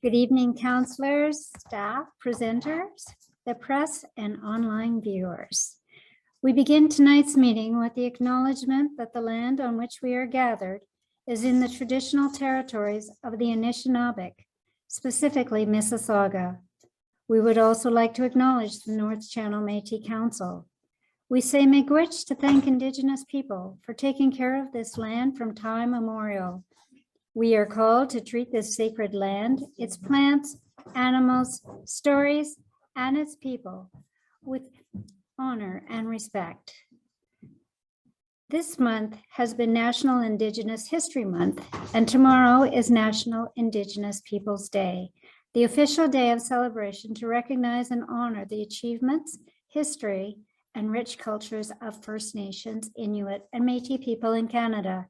Good evening, counselors, staff, presenters, the press, and online viewers. We begin tonight's meeting with the acknowledgement that the land on which we are gathered is in the traditional territories of the Anishinaabeg, specifically Mississauga. We would also like to acknowledge the North Channel Métis Council. We say miigwech to thank Indigenous people for taking care of this land from time immemorial. We are called to treat this sacred land, its plants, animals, stories, and its people with honor and respect. This month has been National Indigenous History Month, and tomorrow is National Indigenous Peoples Day, the official day of celebration to recognize and honor the achievements, history, and rich cultures of First Nations, Inuit, and Métis people in Canada.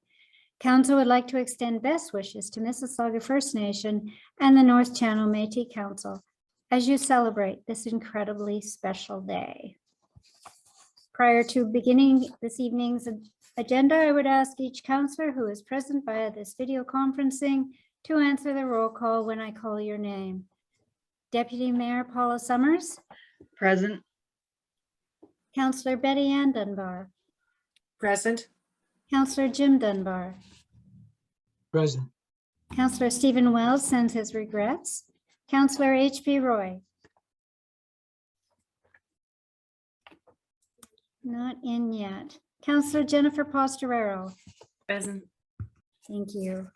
Council would like to extend best wishes to Mississauga First Nation and the North Channel Métis Council as you celebrate this incredibly special day. Prior to beginning this evening's agenda, I would ask each councillor who is present via this video conferencing to answer the roll call when I call your name. Deputy Mayor Paula Summers. Present. Councillor Betty Ann Dunbar. Present. Councillor Jim Dunbar. Present. Councillor Stephen Wells sends his regrets. Councillor H.P. Roy. Not in yet. Councillor Jennifer Postorero. Present. Thank you.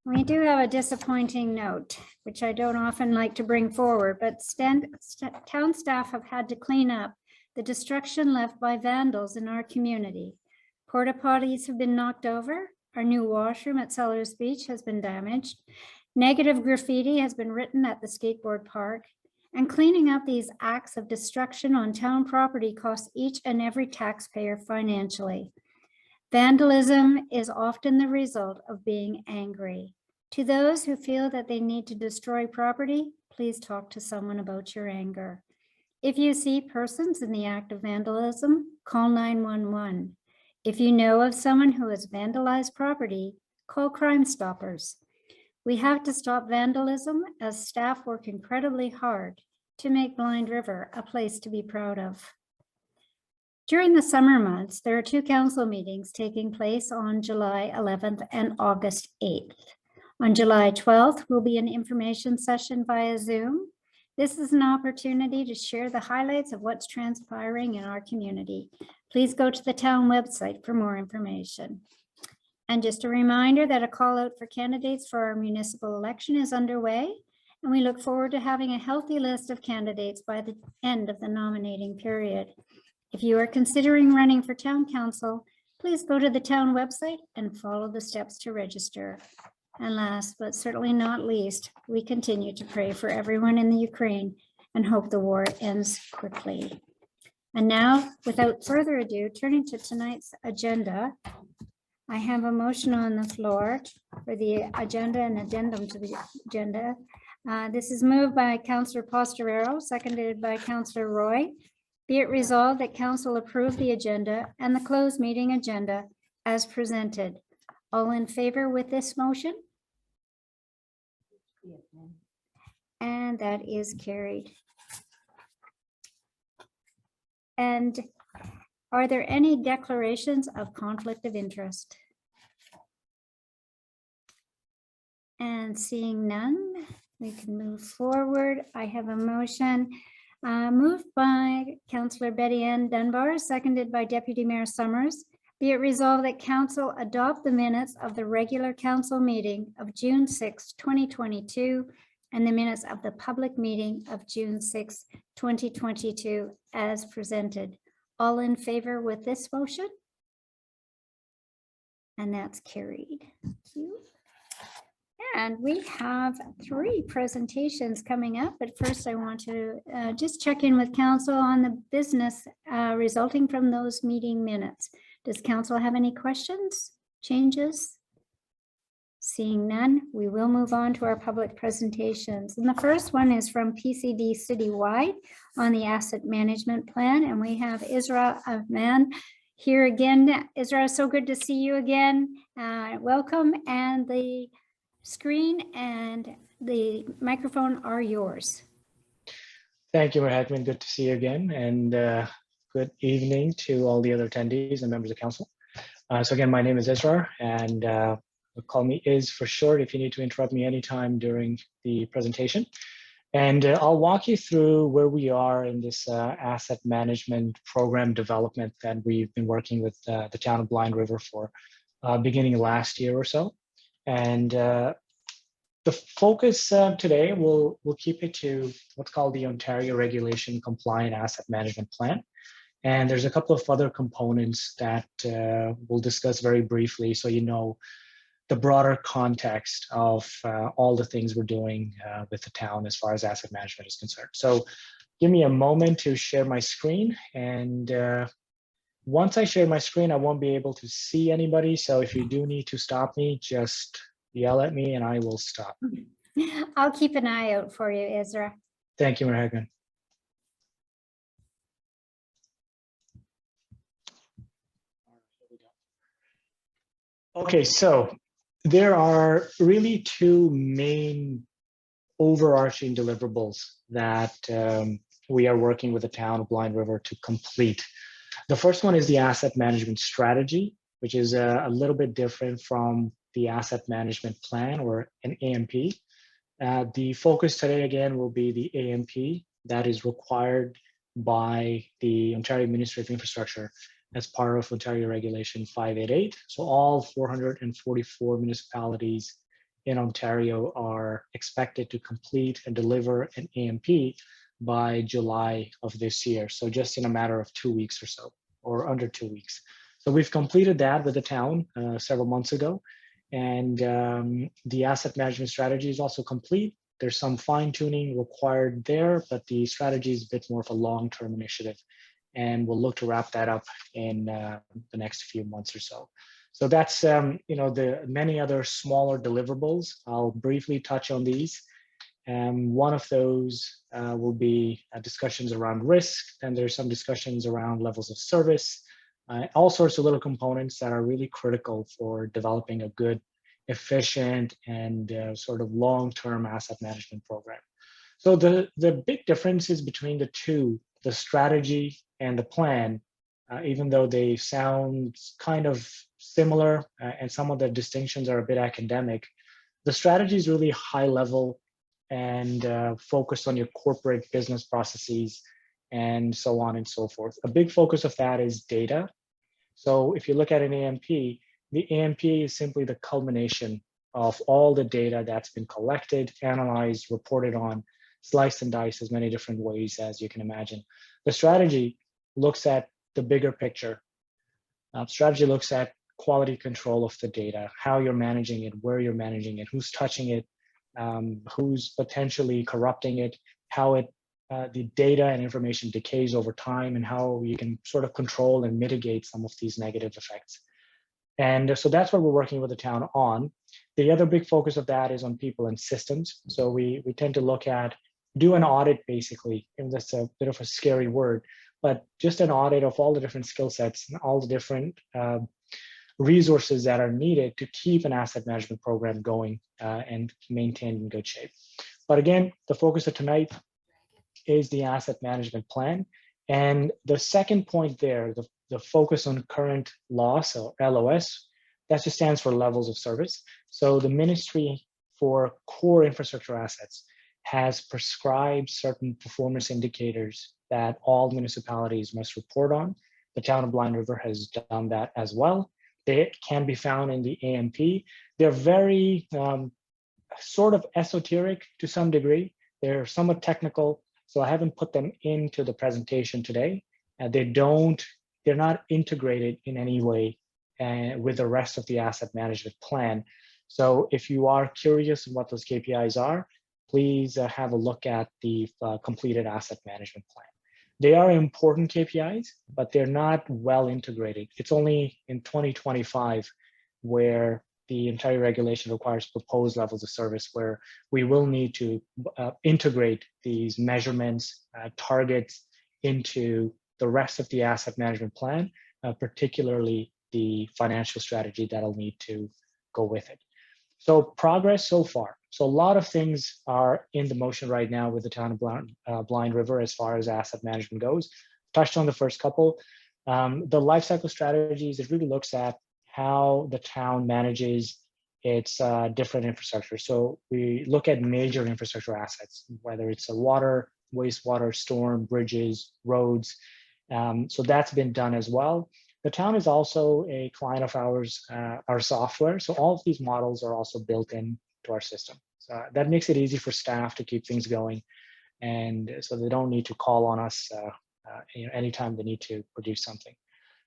We do have a disappointing note, which I don't often like to bring forward, but town staff have had to clean up the destruction left by vandals in our community. Porta potties have been knocked over. Our new washroom at Sellers Beach has been damaged. Negative graffiti has been written at the skateboard park. And cleaning up these acts of destruction on town property costs each and every taxpayer financially. Vandalism is often the result of being angry. To those who feel that they need to destroy property, please talk to someone about your anger. If you see persons in the act of vandalism, call 911. If you know of someone who has vandalized property, call Crime Stoppers. We have to stop vandalism as staff work incredibly hard to make Blind River a place to be proud of. During the summer months, there are 2 council meetings taking place on July 11th and August 8th. On July 12th will be an information session via Zoom. This is an opportunity to share the highlights of what's transpiring in our community. Please go to the town website for more information. And just a reminder that a call out for candidates for our municipal election is underway, and we look forward to having a healthy list of candidates by the end of the nominating period. If you are considering running for town council, please go to the town website and follow the steps to register. And last, but certainly not least, we continue to pray for everyone in the Ukraine and hope the war ends quickly. And now, without further ado, turning to tonight's agenda, I have a motion on the floor for the agenda and addendum to the agenda. This is moved by Councillor Postorero, seconded by Councillor Roy. Be it resolved that council approve the agenda and the closed meeting agenda as presented. All in favor with this motion? And that is carried. And are there any declarations of conflict of interest? And seeing none, we can move forward. I have a motion moved by Councillor Betty Ann Dunbar, seconded by Deputy Mayor Summers. Be it resolved that council adopt the minutes of the regular council meeting of June 6, 2022, and the minutes of the public meeting of June 6, 2022 as presented. All in favor with this motion? And that's carried. Thank you. And we have 3 presentations coming up, but first I want to just check in with council on the business resulting from those meeting minutes. Does council have any questions, changes? Seeing none, we will move on to our public presentations. And the first one is from PCD Citywide on the asset management plan. And we have Isra Ahman here again. Isra, so good to see you again. Welcome. And the screen and the microphone are yours. Thank you, Mayor Heckman. Good to see you again, and good evening to all the other attendees and members of council. So again, my name is Israr, and call me Iz for short if you need to interrupt me anytime during the presentation. And I'll walk you through where we are in this asset management program development that we've been working with the town of Blind River for beginning last year or so. And the focus today, we'll keep it to what's called the Ontario Regulation Compliant Asset Management Plan. And there's a couple of other components that we'll discuss very briefly so you know the broader context of all the things we're doing with the town as far as asset management is concerned. So give me a moment to share my screen. And once I share my screen, I won't be able to see anybody. So if you do need to stop me, just yell at me and I will stop. I'll keep an eye out for you, Ezra. Thank you, Mayor Heckman. Okay, so there are really two main overarching deliverables that we are working with the town of Blind River to complete. The first one is the asset management strategy, which is a little bit different from the asset management plan or an AMP. The focus today again will be the AMP that is required by the Ontario Ministry of Infrastructure as part of Ontario Regulation 588. So all 444 municipalities in Ontario are expected to complete and deliver an AMP by July of this year. So just in a matter of 2 weeks or so, or under 2 weeks. So we've completed that with the town several months ago. And the asset management strategy is also complete. There's some fine tuning required there, but the strategy is a bit more of a long-term initiative. And we'll look to wrap that up in the next few months or so. So that's the many other smaller deliverables. I'll briefly touch on these. One of those will be discussions around risk, and there's some discussions around levels of service, all sorts of little components that are really critical for developing a good, efficient, and sort of long-term asset management program. So the big differences between the two, the strategy and the plan, even though they sound kind of similar and some of the distinctions are a bit academic, the strategy is really high level and focused on your corporate business processes and so on and so forth. A big focus of that is data. So if you look at an AMP, the AMP is simply the culmination of all the data that's been collected, analyzed, reported on, sliced and diced as many different ways as you can imagine. The strategy looks at the bigger picture. Strategy looks at quality control of the data, how you're managing it, where you're managing it, who's touching it, who's potentially corrupting it, how the data and information decays over time, and how you can sort of control and mitigate some of these negative effects. And so that's what we're working with the town on. The other big focus of that is on people and systems. So we tend to look at, do an audit basically, and that's a bit of a scary word, but just an audit of all the different skill sets and all the different resources that are needed to keep an asset management program going and maintained in good shape. But again, the focus of tonight is the asset management plan. And the second point there, the focus on current loss, or LOS, that just stands for levels of service. So the Ministry for Core Infrastructure Assets has prescribed certain performance indicators that all municipalities must report on. The town of Blind River has done that as well. They can be found in the AMP. They're very sort of esoteric to some degree. They're somewhat technical, so I haven't put them into the presentation today. They're not integrated in any way with the rest of the asset management plan. So if you are curious what those KPIs are, please have a look at the completed asset management plan. They are important KPIs, but they're not well integrated. It's only in 2025 where the entire regulation requires proposed levels of service, where we will need to integrate these measurements, targets into the rest of the asset management plan, particularly the financial strategy that'll need to go with it. So progress so far. So a lot of things are in the motion right now with the town of Blind River as far as asset management goes. Touched on the first couple. The life cycle strategies, it really looks at how the town manages its different infrastructure. So we look at major infrastructure assets, whether it's a water, wastewater, storm, bridges, roads. So that's been done as well. The town is also a client of ours, our software. So all of these models are also built into our system. So that makes it easy for staff to keep things going. And so they don't need to call on us anytime they need to produce something.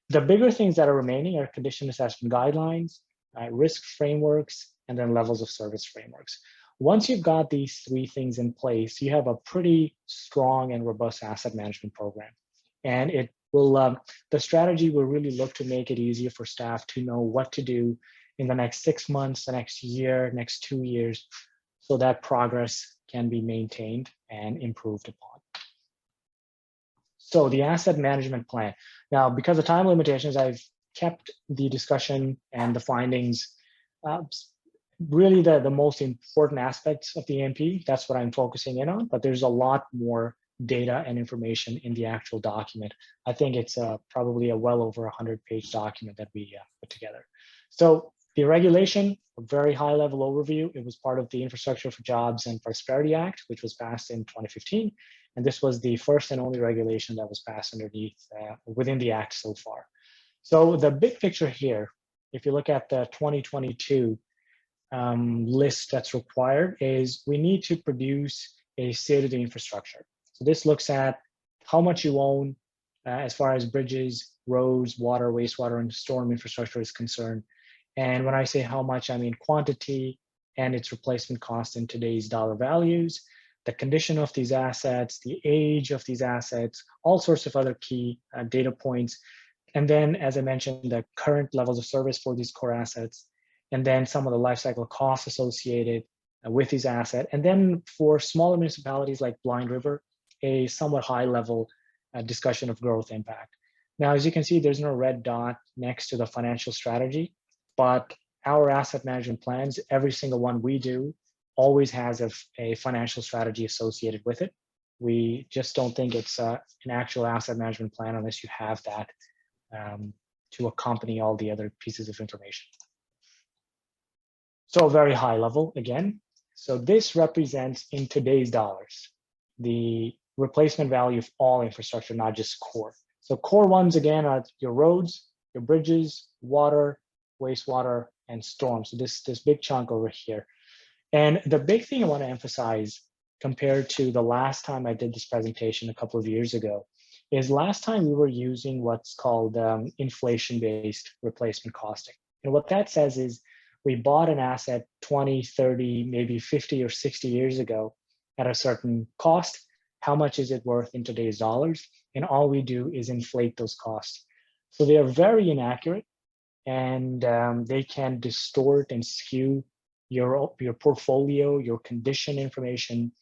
The bigger things that are remaining are condition assessment guidelines, risk frameworks, and then levels of service frameworks. Once you've got these three things in place, you have a pretty strong and robust asset management program. And it will, the strategy will really look to make it easier for staff to know what to do in the next 6 months, the next year, next 2 years, so that progress can be maintained and improved upon. So the asset management plan. Now, because of time limitations, I've kept the discussion and the findings really the most important aspects of the AMP. That's what I'm focusing in on, but there's a lot more data and information in the actual document. I think it's probably a well over 100-page document that we put together. So the regulation, a very high-level overview. It was part of the Infrastructure for Jobs and Prosperity Act, which was passed in 2015. And this was the first and only regulation that was passed underneath within the act so far. So the big picture here, if you look at the 2022 list that's required, is we need to produce a state of the infrastructure. So this looks at how much you own as far as bridges, roads, water, wastewater, and storm infrastructure is concerned. And when I say how much, I mean quantity and its replacement cost in today's dollar values, the condition of these assets, the age of these assets, all sorts of other key data points. And then, as I mentioned, the current levels of service for these core assets, and then some of the life cycle costs associated with these assets. And then for smaller municipalities like Blind River, a somewhat high level discussion of growth impact. Now, as you can see, there's no red dot next to the financial strategy, but our asset management plans, every single one we do, always has a financial strategy associated with it. We just don't think it's an actual asset management plan unless you have that to accompany all the other pieces of information. So very high level again. So this represents in today's dollars, the replacement value of all infrastructure, not just core. So core ones again are your roads, your bridges, water, wastewater, and storm. So this big chunk over here. And the big thing I want to emphasize compared to the last time I did this presentation a couple of years ago is last time we were using what's called inflation-based replacement costing. And what that says is we bought an asset 20, 30, maybe 50 or 60 years ago at a certain cost. How much is it worth in today's dollars? And all we do is inflate those costs. So they are very inaccurate, and they can distort and skew your portfolio, your condition information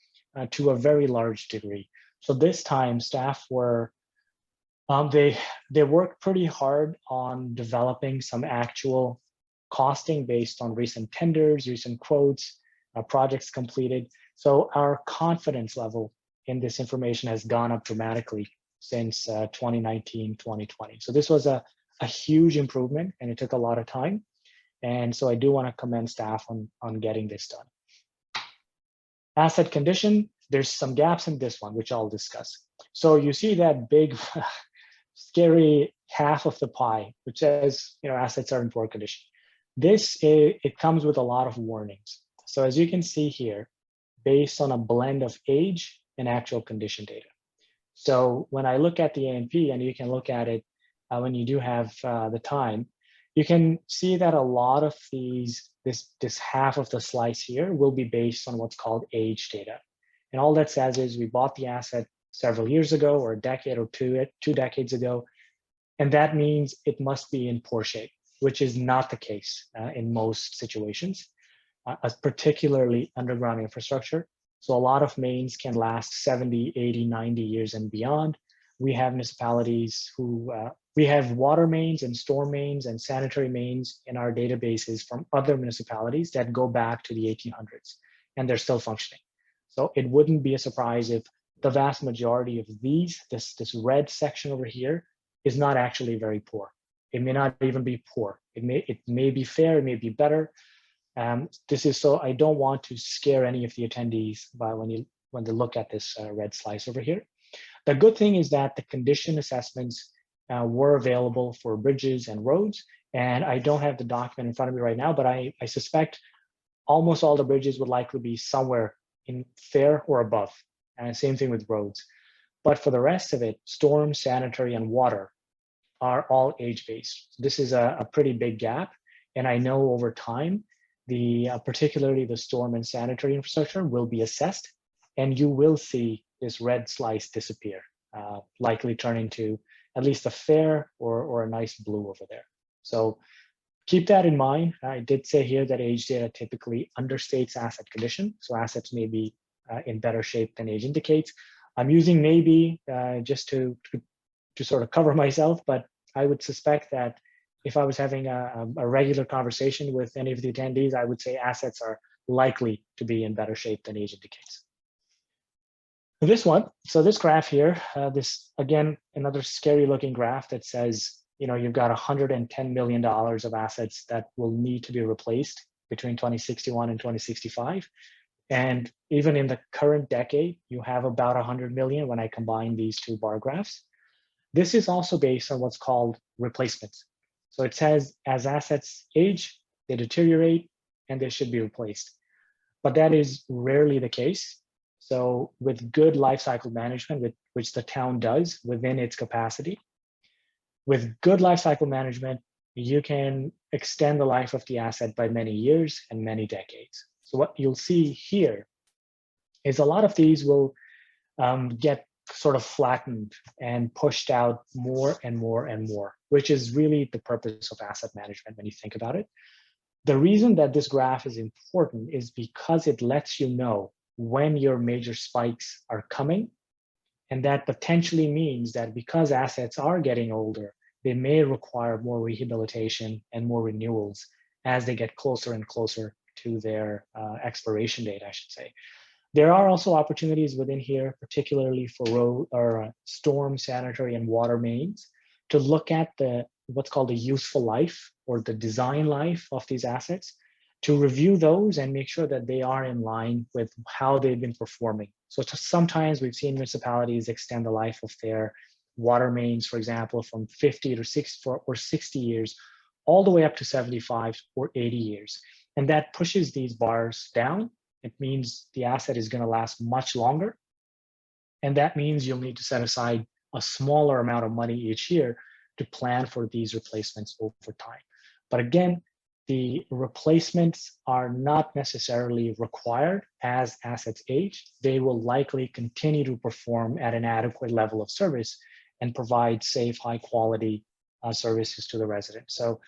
to a very large degree. So this time staff were, they worked pretty hard on developing some actual costing based on recent tenders, recent quotes, projects completed. So our confidence level in this information has gone up dramatically since 2019, 2020. So this was a huge improvement, and it took a lot of time. And so I do want to commend staff on getting this done. Asset condition, there's some gaps in this one, which I'll discuss. So you see that big, scary half of the pie, which says, assets are in poor condition. This, it comes with a lot of warnings. So as you can see here, based on a blend of age and actual condition data. So when I look at the AMP, and you can look at it when you do have the time, you can see that a lot of this half of the slice here will be based on what's called age data. And all that says is we bought the asset several years ago, or a decade or two decades ago. And that means it must be in poor shape, which is not the case in most situations, particularly underground infrastructure. So a lot of mains can last 70, 80, 90 years and beyond. We have municipalities who We have water mains and storm mains and sanitary mains in our databases from other municipalities that go back to the 1800s, and they're still functioning. So it wouldn't be a surprise if the vast majority of this red section over here is not actually very poor. It may not even be poor. It may be fair, it may be better. This is so I don't want to scare any of the attendees when they look at this red slice over here. The good thing is that the condition assessments were available for bridges and roads, and I don't have the document in front of me right now, but I suspect almost all the bridges would likely be somewhere in fair or above, and same thing with roads. But for the rest of it, storm, sanitary, and water are all age-based. This is a pretty big gap, and I know over time, particularly the storm and sanitary infrastructure will be assessed, and you will see this red slice disappear, likely turning to at least a fair or a nice blue over there. So keep that in mind. I did say here that age data typically understates asset condition, so assets may be in better shape than age indicates. I'm using maybe just to sort of cover myself, but I would suspect that if I was having a regular conversation with any of the attendees, I would say assets are likely to be in better shape than age indicates. This one, so this graph here, this again, another scary looking graph that says, you've got $110 million of assets that will need to be replaced between 2061 and 2065. And even in the current decade, you have about 100 million when I combine these two bar graphs. This is also based on what's called replacements. So it says as assets age, they deteriorate and they should be replaced. But that is rarely the case. So with good lifecycle management, which the town does within its capacity, with good lifecycle management, you can extend the life of the asset by many years and many decades. So what you'll see here is a lot of these will get sort of flattened and pushed out more and more and more, which is really the purpose of asset management when you think about it. The reason that this graph is important is because it lets you know when your major spikes are coming. And that potentially means that because assets are getting older, they may require more rehabilitation and more renewals as they get closer and closer to their expiration date, I should say. There are also opportunities within here, particularly for road or storm, sanitary, and water mains, to look at what's called the useful life or the design life of these assets, to review those and make sure that they are in line with how they've been performing. So sometimes we've seen municipalities extend the life of their water mains, for example, from 50 to 60 years, all the way up to 75 or 80 years. And that pushes these bars down. It means the asset is going to last much longer. And that means you'll need to set aside a smaller amount of money each year to plan for these replacements over time. But again, the replacements are not necessarily required as assets age. They will likely continue to perform at an adequate level of service and provide safe, high quality services to the resident. So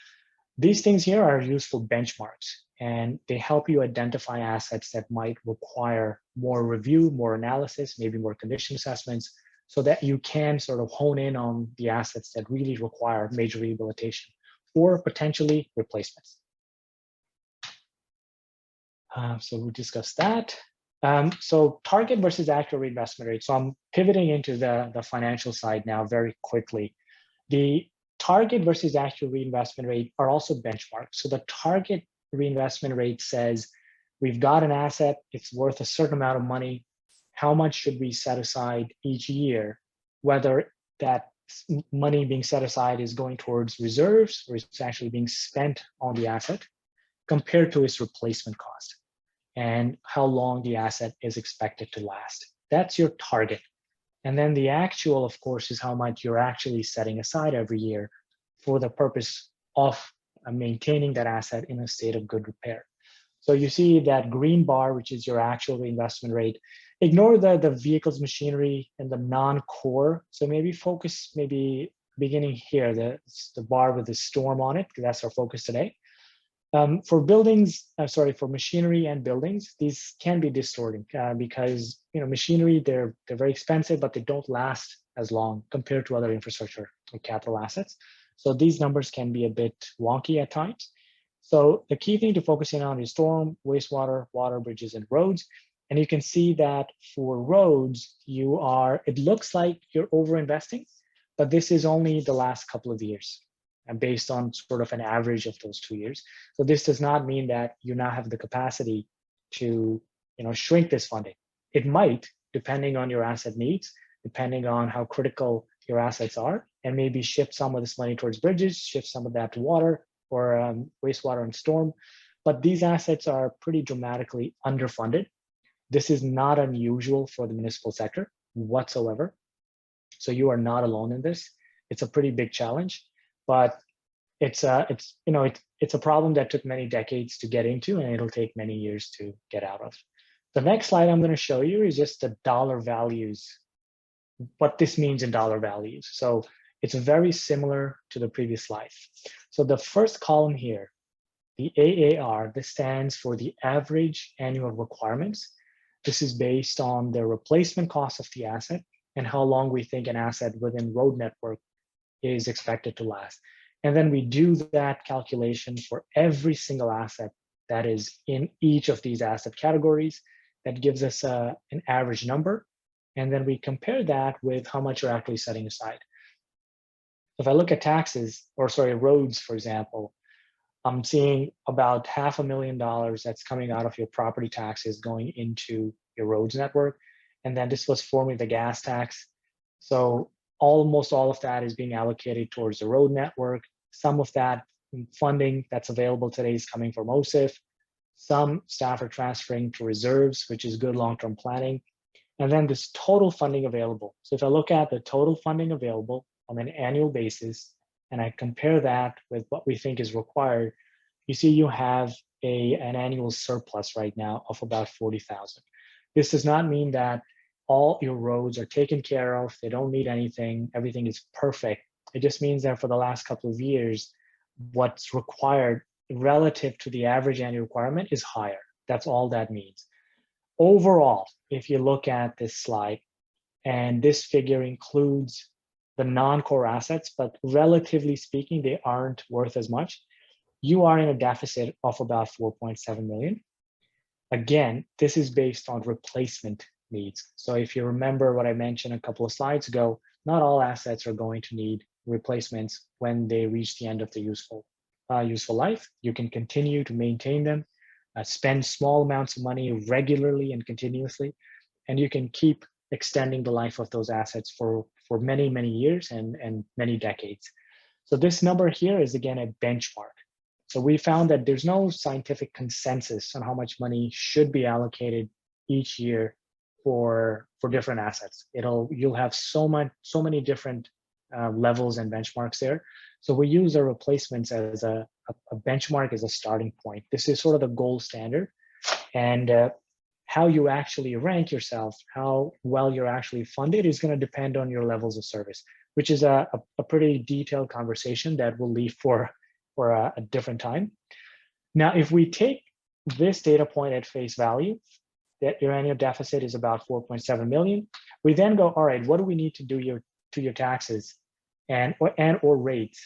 these things here are useful benchmarks, and they help you identify assets that might require more review, more analysis, maybe more condition assessments, so that you can sort of hone in on the assets that really require major rehabilitation or potentially replacements. So we discussed that. So target versus actual reinvestment rate. So I'm pivoting into the financial side now very quickly. The target versus actual reinvestment rate are also benchmarks. So the target reinvestment rate says, we've got an asset, it's worth a certain amount of money. How much should we set aside each year? Whether that money being set aside is going towards reserves or it's actually being spent on the asset compared to its replacement cost and how long the asset is expected to last. That's your target. And then the actual, of course, is how much you're actually setting aside every year for the purpose of maintaining that asset in a state of good repair. So you see that green bar, which is your actual reinvestment rate. Ignore the vehicles, machinery, and the non-core. So maybe focus, maybe beginning here, the bar with the storm on it, because that's our focus today. For buildings, for machinery and buildings, these can be distorting because machinery, they're very expensive, but they don't last as long compared to other infrastructure. or capital assets. So these numbers can be a bit wonky at times. So the key thing to focus in on is storm, wastewater, water, bridges, and roads. And you can see that for roads, it looks like you're over-investing, but this is only the last couple of years and based on sort of an average of those 2 years. So this does not mean that you now have the capacity to shrink this funding. It might, depending on your asset needs, depending on how critical your assets are, and maybe shift some of this money towards bridges, shift some of that to water or wastewater and storm. But these assets are pretty dramatically underfunded. This is not unusual for the municipal sector whatsoever. So you are not alone in this. It's a pretty big challenge, but it's a problem that took many decades to get into, and it'll take many years to get out of. The next slide I'm going to show you is just the dollar values, what this means in dollar values. So it's very similar to the previous slide. So the first column here, the AAR, this stands for the average annual requirements. This is based on the replacement cost of the asset and how long we think an asset within road network is expected to last. And then we do that calculation for every single asset that is in each of these asset categories. That gives us an average number. And then we compare that with how much you're actually setting aside. If I look at roads, for example, I'm seeing about $500,000 that's coming out of your property taxes going into your roads network. And then this was formerly the gas tax. So almost all of that is being allocated towards the road network. Some of that funding that's available today is coming from OSIF. Some staff are transferring to reserves, which is good long-term planning. And then this total funding available. So if I look at the total funding available on an annual basis, and I compare that with what we think is required, you see you have an annual surplus right now of about 40,000. This does not mean that all your roads are taken care of, they don't need anything, everything is perfect. It just means that for the last couple of years, what's required relative to the average annual requirement is higher. That's all that means. Overall, if you look at this slide, and this figure includes the non-core assets, but relatively speaking, they aren't worth as much, you are in a deficit of about 4.7 million. Again, this is based on replacement needs. So if you remember what I mentioned a couple of slides ago, not all assets are going to need replacements when they reach the end of the useful life. You can continue to maintain them, spend small amounts of money regularly and continuously, and you can keep extending the life of those assets for many, many years and many decades. So this number here is, again, a benchmark. So we found that there's no scientific consensus on how much money should be allocated each year for different assets. You'll have so many different levels and benchmarks there. So we use our replacements as a benchmark, as a starting point. This is sort of the gold standard. And how you actually rank yourself, how well you're actually funded, is going to depend on your levels of service, which is a pretty detailed conversation that we'll leave for a different time. Now, if we take this data point at face value, that your annual deficit is about 4.7 million, we then go, all right, what do we need to do to your taxes and or rates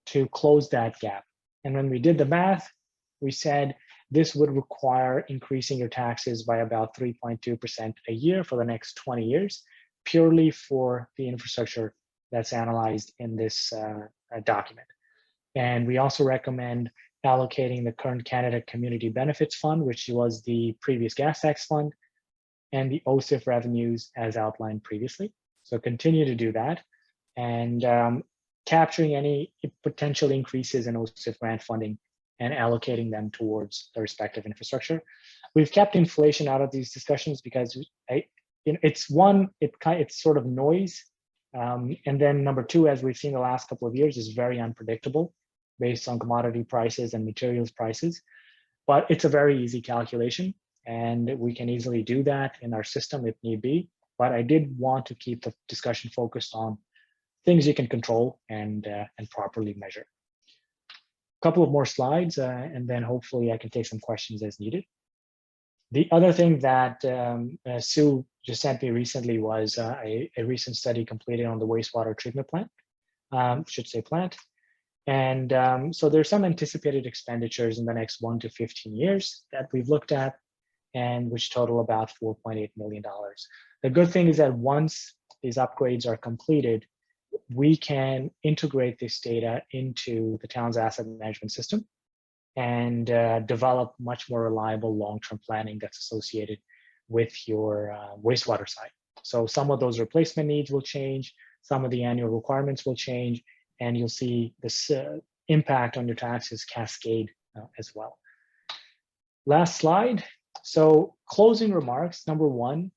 to close that gap? And when we did the math, we said this would require increasing your taxes by about 3.2% a year for the next 20 years, purely for the infrastructure that's analyzed in this document. And we also recommend allocating the current Canada Community Benefits Fund, which was the previous gas tax fund, and the OSIF revenues as outlined previously. So continue to do that, and capturing any potential increases in OSIF grant funding and allocating them towards the respective infrastructure. We've kept inflation out of these discussions because it's sort of noise. And then number two, as we've seen the last couple of years, is very unpredictable based on commodity prices and materials prices. But it's a very easy calculation, and we can easily do that in our system if need be. But I did want to keep the discussion focused on things you can control and properly measure. A couple of more slides, and then hopefully I can take some questions as needed. The other thing that Sue just sent me recently was a recent study completed on the wastewater treatment plant. should say plant. And so there's some anticipated expenditures in the next 1 to 15 years that we've looked at, and which total about $4.8 million. The good thing is that once these upgrades are completed, we can integrate this data into the town's asset management system and develop much more reliable long-term planning that's associated with your wastewater side. So some of those replacement needs will change, some of the annual requirements will change, and you'll see this impact on your taxes cascade as well. Last slide. So closing remarks, number one,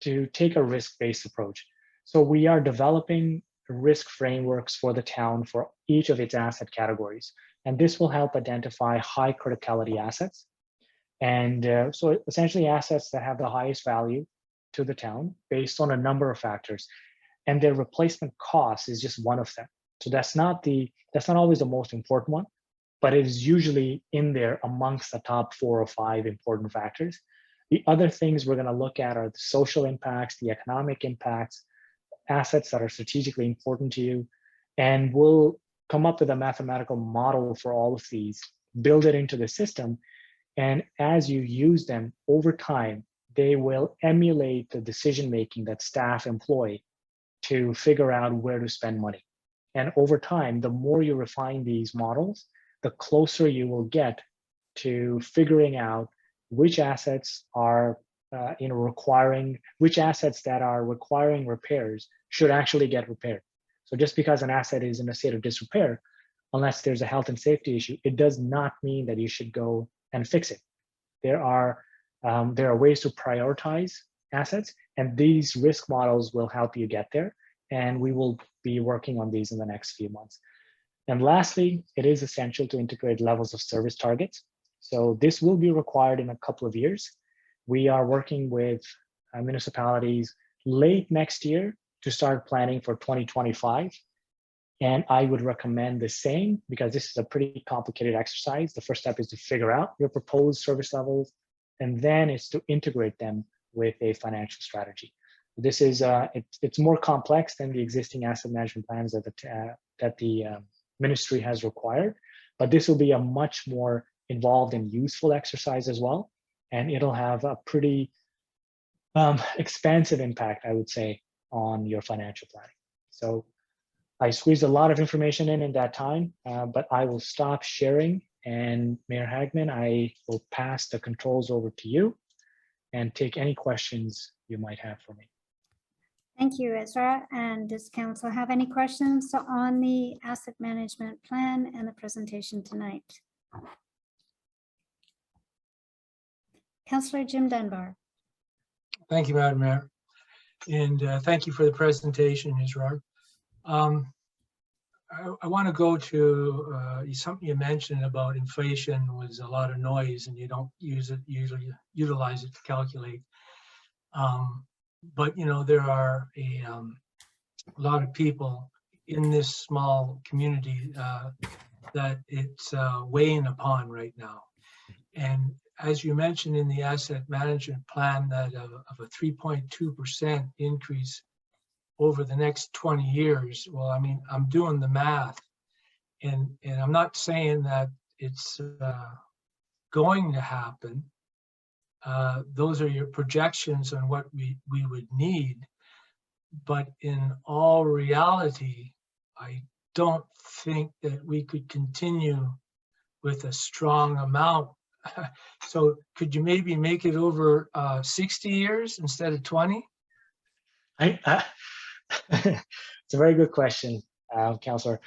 to take a risk-based approach. So we are developing risk frameworks for the town for each of its asset categories. And this will help identify high criticality assets. And so essentially assets that have the highest value to the town based on a number of factors. And their replacement cost is just one of them. So that's not always the most important one, but it is usually in there amongst the top 4 or 5 important factors. The other things we're going to look at are the social impacts, the economic impacts, assets that are strategically important to you, and we'll come up with a mathematical model for all of these, build it into the system, and as you use them over time, they will emulate the decision-making that staff employ to figure out where to spend money. And over time, the more you refine these models, the closer you will get to figuring out which assets are which assets that are requiring repairs should actually get repaired. So just because an asset is in a state of disrepair, unless there's a health and safety issue, it does not mean that you should go and fix it. There are ways to prioritize assets, and these risk models will help you get there. And we will be working on these in the next few months. And lastly, it is essential to integrate levels of service targets. So this will be required in a couple of years. We are working with municipalities late next year to start planning for 2025. And I would recommend the same because this is a pretty complicated exercise. The first step is to figure out your proposed service levels, and then it's to integrate them with a financial strategy. This is it's more complex than the existing asset management plans that the ministry has required, but this will be a much more involved and useful exercise as well, and it'll have a pretty expansive impact, I would say, on your financial planning. So I squeezed a lot of information in that time, but I will stop sharing, and Mayor Hagman, I will pass the controls over to you and take any questions you might have for me. Thank you, Ezra. And does council have any questions on the asset management plan and the presentation tonight? Councillor Jim Dunbar. Thank you, Madam Mayor. And thank you for the presentation, Ezra. I want to go to something you mentioned about inflation was a lot of noise and you don't usually utilize it to calculate. But, you know, there are a lot of people in this small community that it's weighing upon right now. And as you mentioned in the asset management plan, that of a 3.2% increase over the next 20 years. Well, I mean, I'm doing the math, and I'm not saying that it's going to happen. Those are your projections on what we would need. But in all reality, I don't think that we could continue with a strong amount. So could you maybe make it over 60 years instead of 20? It's a very good question, Councillor.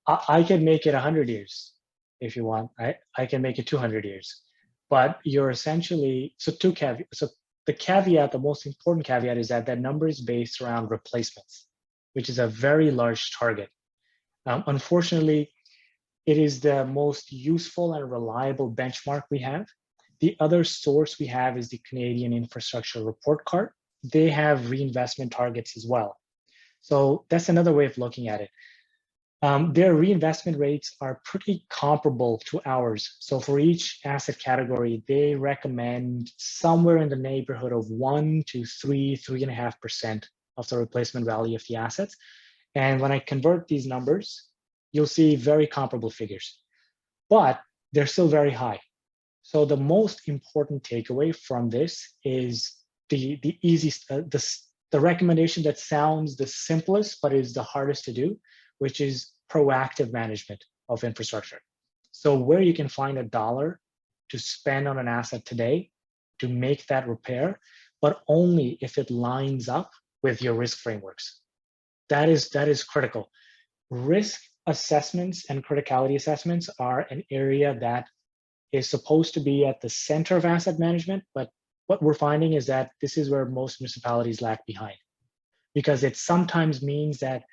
I can make it 100 years if you want. I can make it 200 years. But you're essentially, so the caveat, the most important caveat is that number is based around replacements, which is a very large target. Unfortunately, it is the most useful and reliable benchmark we have. The other source we have is the Canadian Infrastructure Report Card. They have reinvestment targets as well. So that's another way of looking at it. Their reinvestment rates are pretty comparable to ours. So for each asset category, they recommend somewhere in the neighborhood of 1 to 3.5% of the replacement value of the assets. And when I convert these numbers, you'll see very comparable figures, but they're still very high. So the most important takeaway from this is the easiest, the recommendation that sounds the simplest, but is the hardest to do, which is proactive management of infrastructure. So where you can find $1 to spend on an asset today to make that repair, but only if it lines up with your risk frameworks. That is critical. Risk assessments and criticality assessments are an area that is supposed to be at the center of asset management, but what we're finding is that this is where most municipalities lag behind, because it sometimes means that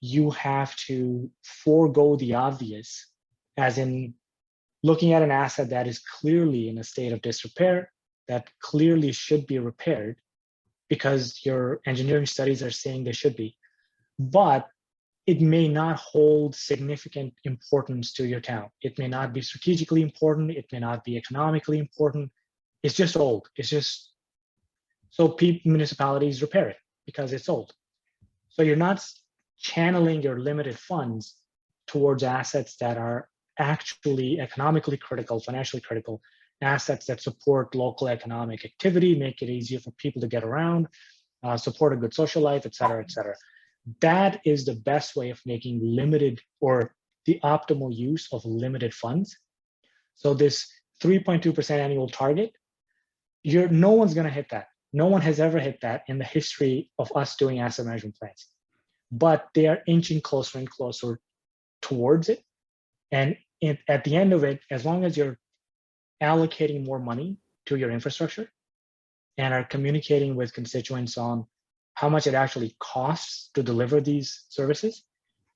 you have to forego the obvious, as in looking at an asset that is clearly in a state of disrepair, that clearly should be repaired because your engineering studies are saying they should be, but it may not hold significant importance to your town. It may not be strategically important. It may not be economically important. It's just old. It's just, so municipalities repair it because it's old. So you're not channeling your limited funds towards assets that are actually economically critical, financially critical, assets that support local economic activity, make it easier for people to get around, support a good social life, et cetera, et cetera. That is the best way of making limited, or the optimal use of limited funds. So this 3.2% annual target, no one's going to hit that. No one has ever hit that in the history of us doing asset management plans, but they are inching closer and closer towards it. And at the end of it, as long as you're allocating more money to your infrastructure and are communicating with constituents on how much it actually costs to deliver these services,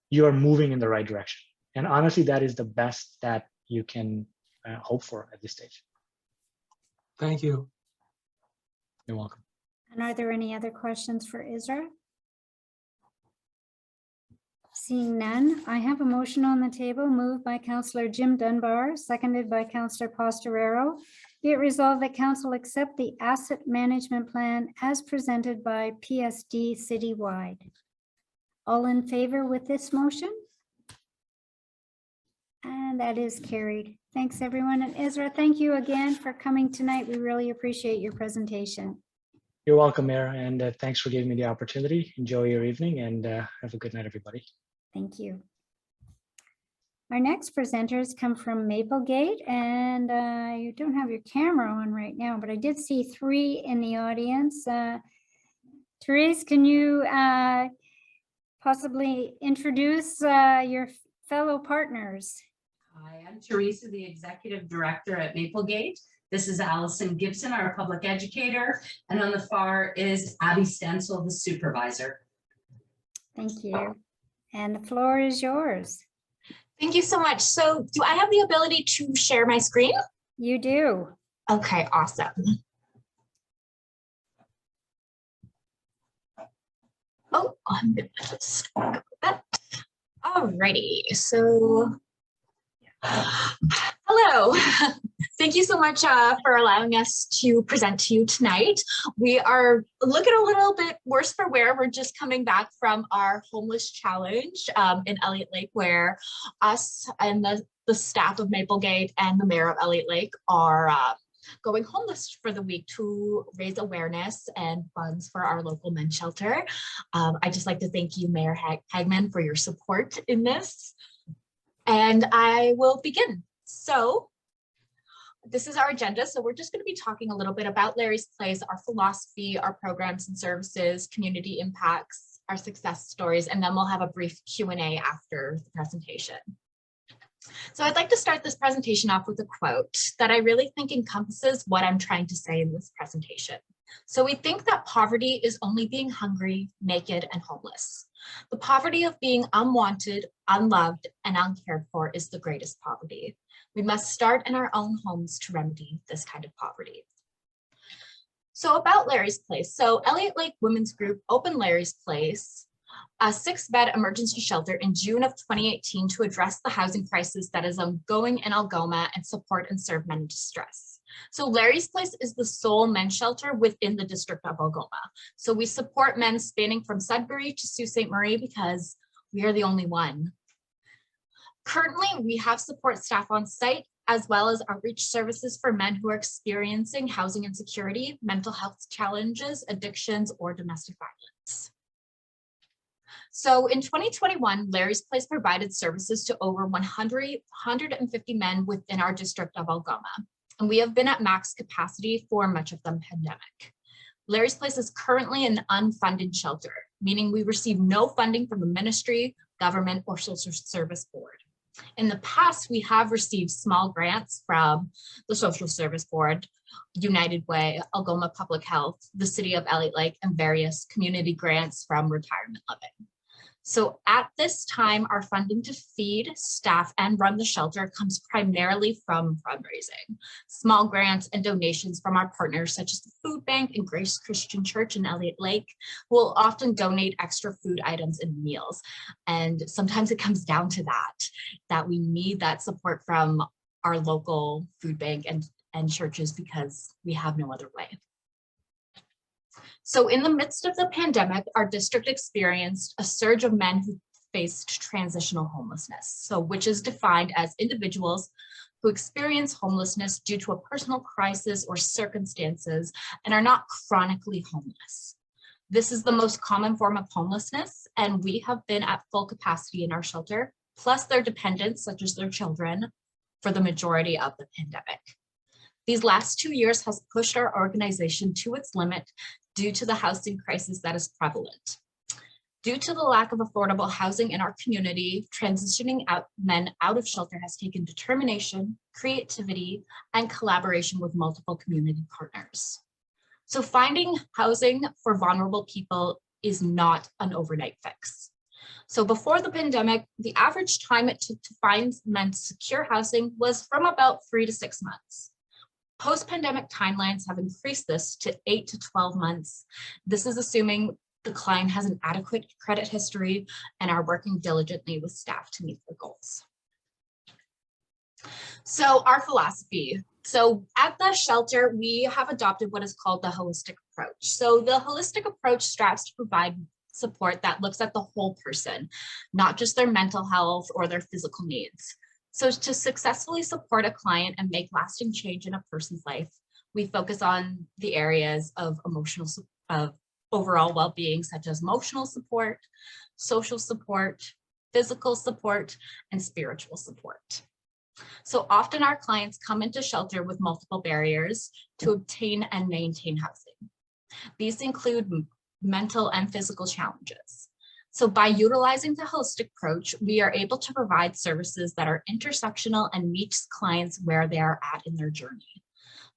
you are moving in the right direction. And honestly, that is the best that you can hope for at this stage. Thank you. You're welcome. And are there any other questions for Isra? Seeing none, I have a motion on the table moved by Councillor Jim Dunbar, seconded by Councillor Pastorero. Be it resolved that council accept the asset management plan as presented by PSD Citywide. All in favor with this motion? And that is carried. Thanks, everyone. And Isra, thank you again for coming tonight. We really appreciate your presentation. You're welcome, Mayor, and thanks for giving me the opportunity. Enjoy your evening and have a good night, everybody. Thank you. Our next presenters come from Maplegate, and you don't have your camera on right now, but I did see 3 in the audience. Therese, can you possibly introduce your fellow partners? Hi, I'm Teresa, the Executive Director at Maplegate. This is Allison Gibson, our public educator, and on the far is Abby Stencil, the supervisor. Thank you. And the floor is yours. Thank you so much. So do I have the ability to share my screen? You do. Okay, awesome. Oh, I'm gonna just go with that. Alrighty, so hello. Thank you so much for allowing us to present to you tonight. We are looking a little bit worse for wear. We're just coming back from our homeless challenge in Elliott Lake, where us and the staff of Maplegate and the mayor of Elliott Lake are going homeless for the week to raise awareness and funds for our local men's shelter. I'd just like to thank you, Mayor Hagman, for your support in this. And I will begin. So this is our agenda. So we're just going to be talking a little bit about Larry's Place, our philosophy, our programs and services, community impacts, our success stories, and then we'll have a brief Q&A after the presentation. So I'd like to start this presentation off with a quote that I really think encompasses what I'm trying to say in this presentation. So we think that poverty is only being hungry, naked, and homeless. The poverty of being unwanted, unloved, and uncared for is the greatest poverty. We must start in our own homes to remedy this kind of poverty. So about Larry's Place. So Elliott Lake Women's Group opened Larry's Place, a 6-bed emergency shelter in June of 2018 to address the housing crisis that is ongoing in Algoma and support and serve men in distress. So Larry's Place is the sole men's shelter within the district of Algoma. So we support men spanning from Sudbury to Sault Ste. Marie because We are the only one. Currently, we have support staff on site as well as outreach services for men who are experiencing housing insecurity, mental health challenges, addictions, or domestic violence. So in 2021, Larry's Place provided services to over 150 men within our district of Algoma, and we have been at max capacity for much of the pandemic. Larry's Place is currently an unfunded shelter, meaning we receive no funding from the ministry, government, or social service board. In the past, we have received small grants from the Social Service Board, United Way, Algoma Public Health, the City of Elliott Lake, and various community grants from Retirement Living. So at this time, our funding to feed, staff, and run the shelter comes primarily from fundraising, small grants and donations from our partners such as the Food Bank and Grace Christian Church in Elliott Lake, who will often donate extra food items and meals. And sometimes it comes down to that we need that support from our local food bank and churches because we have no other way. So in the midst of the pandemic, our district experienced a surge of men who faced transitional homelessness, so which is defined as individuals who experience homelessness due to a personal crisis or circumstances and are not chronically homeless. This is the most common form of homelessness, and we have been at full capacity in our shelter, plus their dependents, such as their children, for the majority of the pandemic. These last 2 years has pushed our organization to its limit due to the housing crisis that is prevalent. Due to the lack of affordable housing in our community, transitioning men out of shelter has taken determination, creativity, and collaboration with multiple community partners. So finding housing for vulnerable people is not an overnight fix. So before the pandemic, the average time it took to find men secure housing was from about 3 to 6 months. Post-pandemic timelines have increased this to 8 to 12 months. This is assuming the client has an adequate credit history and are working diligently with staff to meet their goals. So our philosophy. So at the shelter, we have adopted what is called the holistic approach. So the holistic approach strives to provide support that looks at the whole person, not just their mental health or their physical needs. So to successfully support a client and make lasting change in a person's life, we focus on the areas of overall well-being, such as emotional support, social support, physical support, and spiritual support. So often our clients come into shelter with multiple barriers to obtain and maintain housing. These include mental and physical challenges. So by utilizing the holistic approach, we are able to provide services that are intersectional and meets clients where they are at in their journey.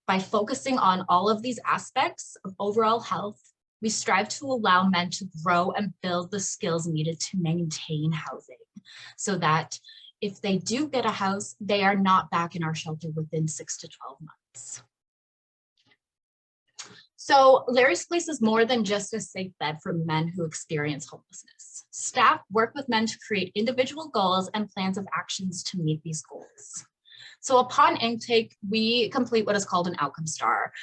By focusing on all of these aspects of overall health, we strive to allow men to grow and build the skills needed to maintain housing so that if they do get a house, they are not back in our shelter within 6 to 12 months. So Larry's Place is more than just a safe bed for men who experience homelessness. Staff work with men to create individual goals and plans of actions to meet these goals. So upon intake, we complete what is called an outcome star,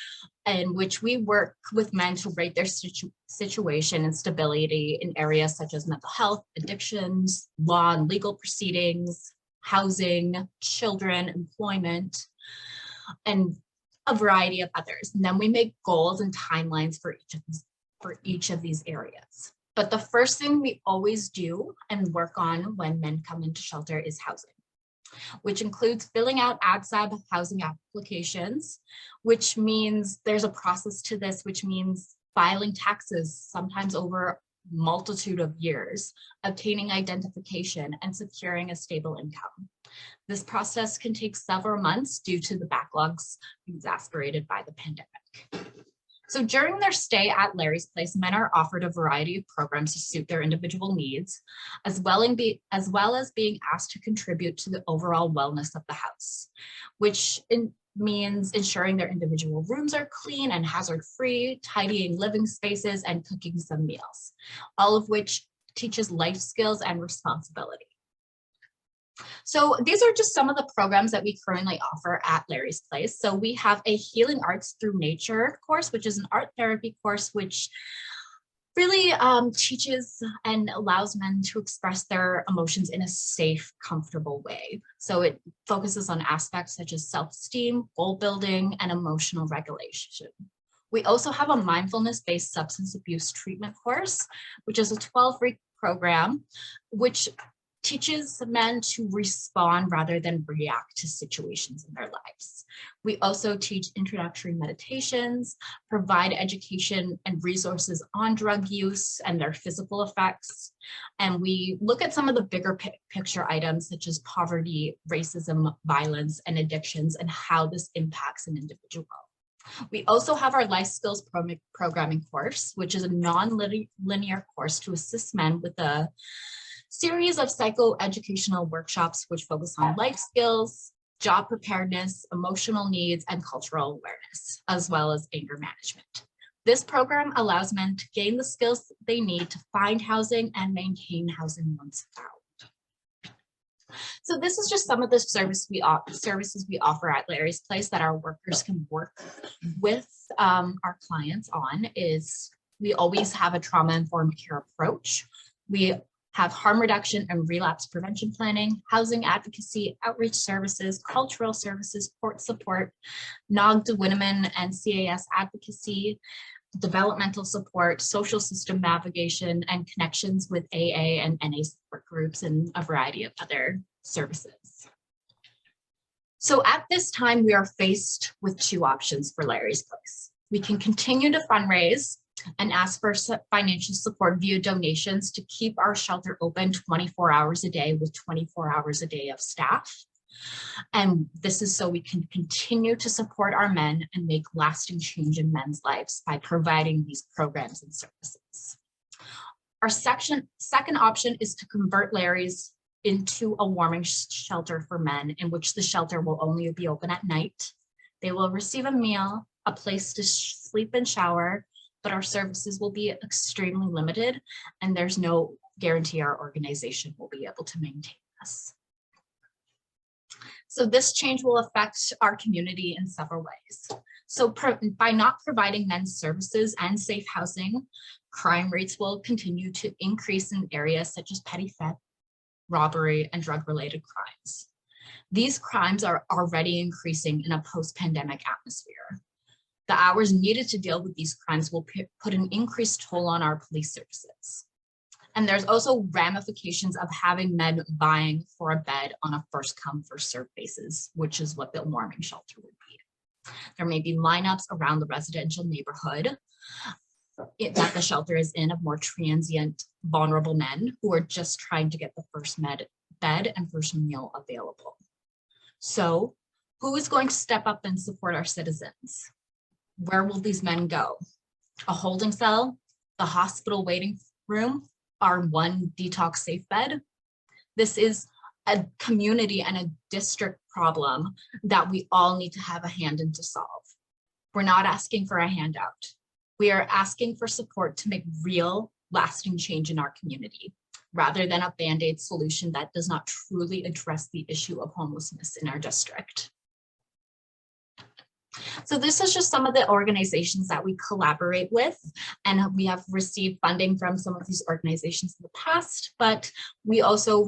in which we work with men to rate their situation and stability in areas such as mental health, addictions, law and legal proceedings, housing, children, employment, and a variety of others. And then we make goals and timelines for each of these areas. But the first thing we always do and work on when men come into shelter is housing, which includes filling out ADSAB housing applications, which means there's a process to this, which means filing taxes, sometimes over multitude of years, obtaining identification, and securing a stable income. This process can take several months due to the backlogs exacerbated by the pandemic. So during their stay at Larry's Place, men are offered a variety of programs to suit their individual needs, as well as being asked to contribute to the overall wellness of the house, which means ensuring their individual rooms are clean and hazard-free, tidying living spaces, and cooking some meals, all of which teaches life skills and responsibility. So these are just some of the programs that we currently offer at Larry's Place. So we have a Healing Arts Through Nature course, which is an art therapy course, which really teaches and allows men to express their emotions in a safe, comfortable way. So it focuses on aspects such as self-esteem, goal building, and emotional regulation. We also have a mindfulness-based substance abuse treatment course, which is a 12-week program, which teaches men to respond rather than react to situations in their lives. We also teach introductory meditations, provide education and resources on drug use and their physical effects. And we look at some of the bigger picture items such as poverty, racism, violence, and addictions, and how this impacts an individual. We also have our life skills programming course, which is a non-linear course to assist men with a series of psychoeducational workshops which focus on life skills, job preparedness, emotional needs, and cultural awareness, as well as anger management. This program allows men to gain the skills they need to find housing and maintain housing once found. So this is just some of the services we offer at Larry's Place that our workers can work with our clients on. Is we always have a trauma-informed care approach. We have harm reduction and relapse prevention planning, housing advocacy, outreach services, cultural services, court support, NOG-Winneman and CAS advocacy, developmental support, social system navigation, and connections with AA and NA support groups, and a variety of other services. So at this time, we are faced with two options for Larry's Place. We can continue to fundraise and ask for financial support via donations to keep our shelter open 24 hours a day with 24 hours a day of staff. And this is so we can continue to support our men and make lasting change in men's lives by providing these programs and services. Our second option is to convert Larry's into a warming shelter for men, in which the shelter will only be open at night. They will receive a meal, a place to sleep and shower, but our services will be extremely limited, and there's no guarantee our organization will be able to maintain this. So this change will affect our community in several ways. So by not providing men's services and safe housing, crime rates will continue to increase in areas such as petty theft, robbery, and drug-related crimes. These crimes are already increasing in a post-pandemic atmosphere. The hours needed to deal with these crimes will put an increased toll on our police services. And there's also ramifications of having men vying for a bed on a first come, first served basis, which is what the warming shelter would be. There may be lineups around the residential neighborhood that the shelter is in of more transient, vulnerable men who are just trying to get the first bed and first meal available. So who is going to step up and support our citizens? Where will these men go? A holding cell, the hospital waiting room, our one detox safe bed? This is a community and a district problem that we all need to have a hand in to solve. We're not asking for a handout. We are asking for support to make real, lasting change in our community, rather than a Band-Aid solution that does not truly address the issue of homelessness in our district. So this is just some of the organizations that we collaborate with, and we have received funding from some of these organizations in the past, but we also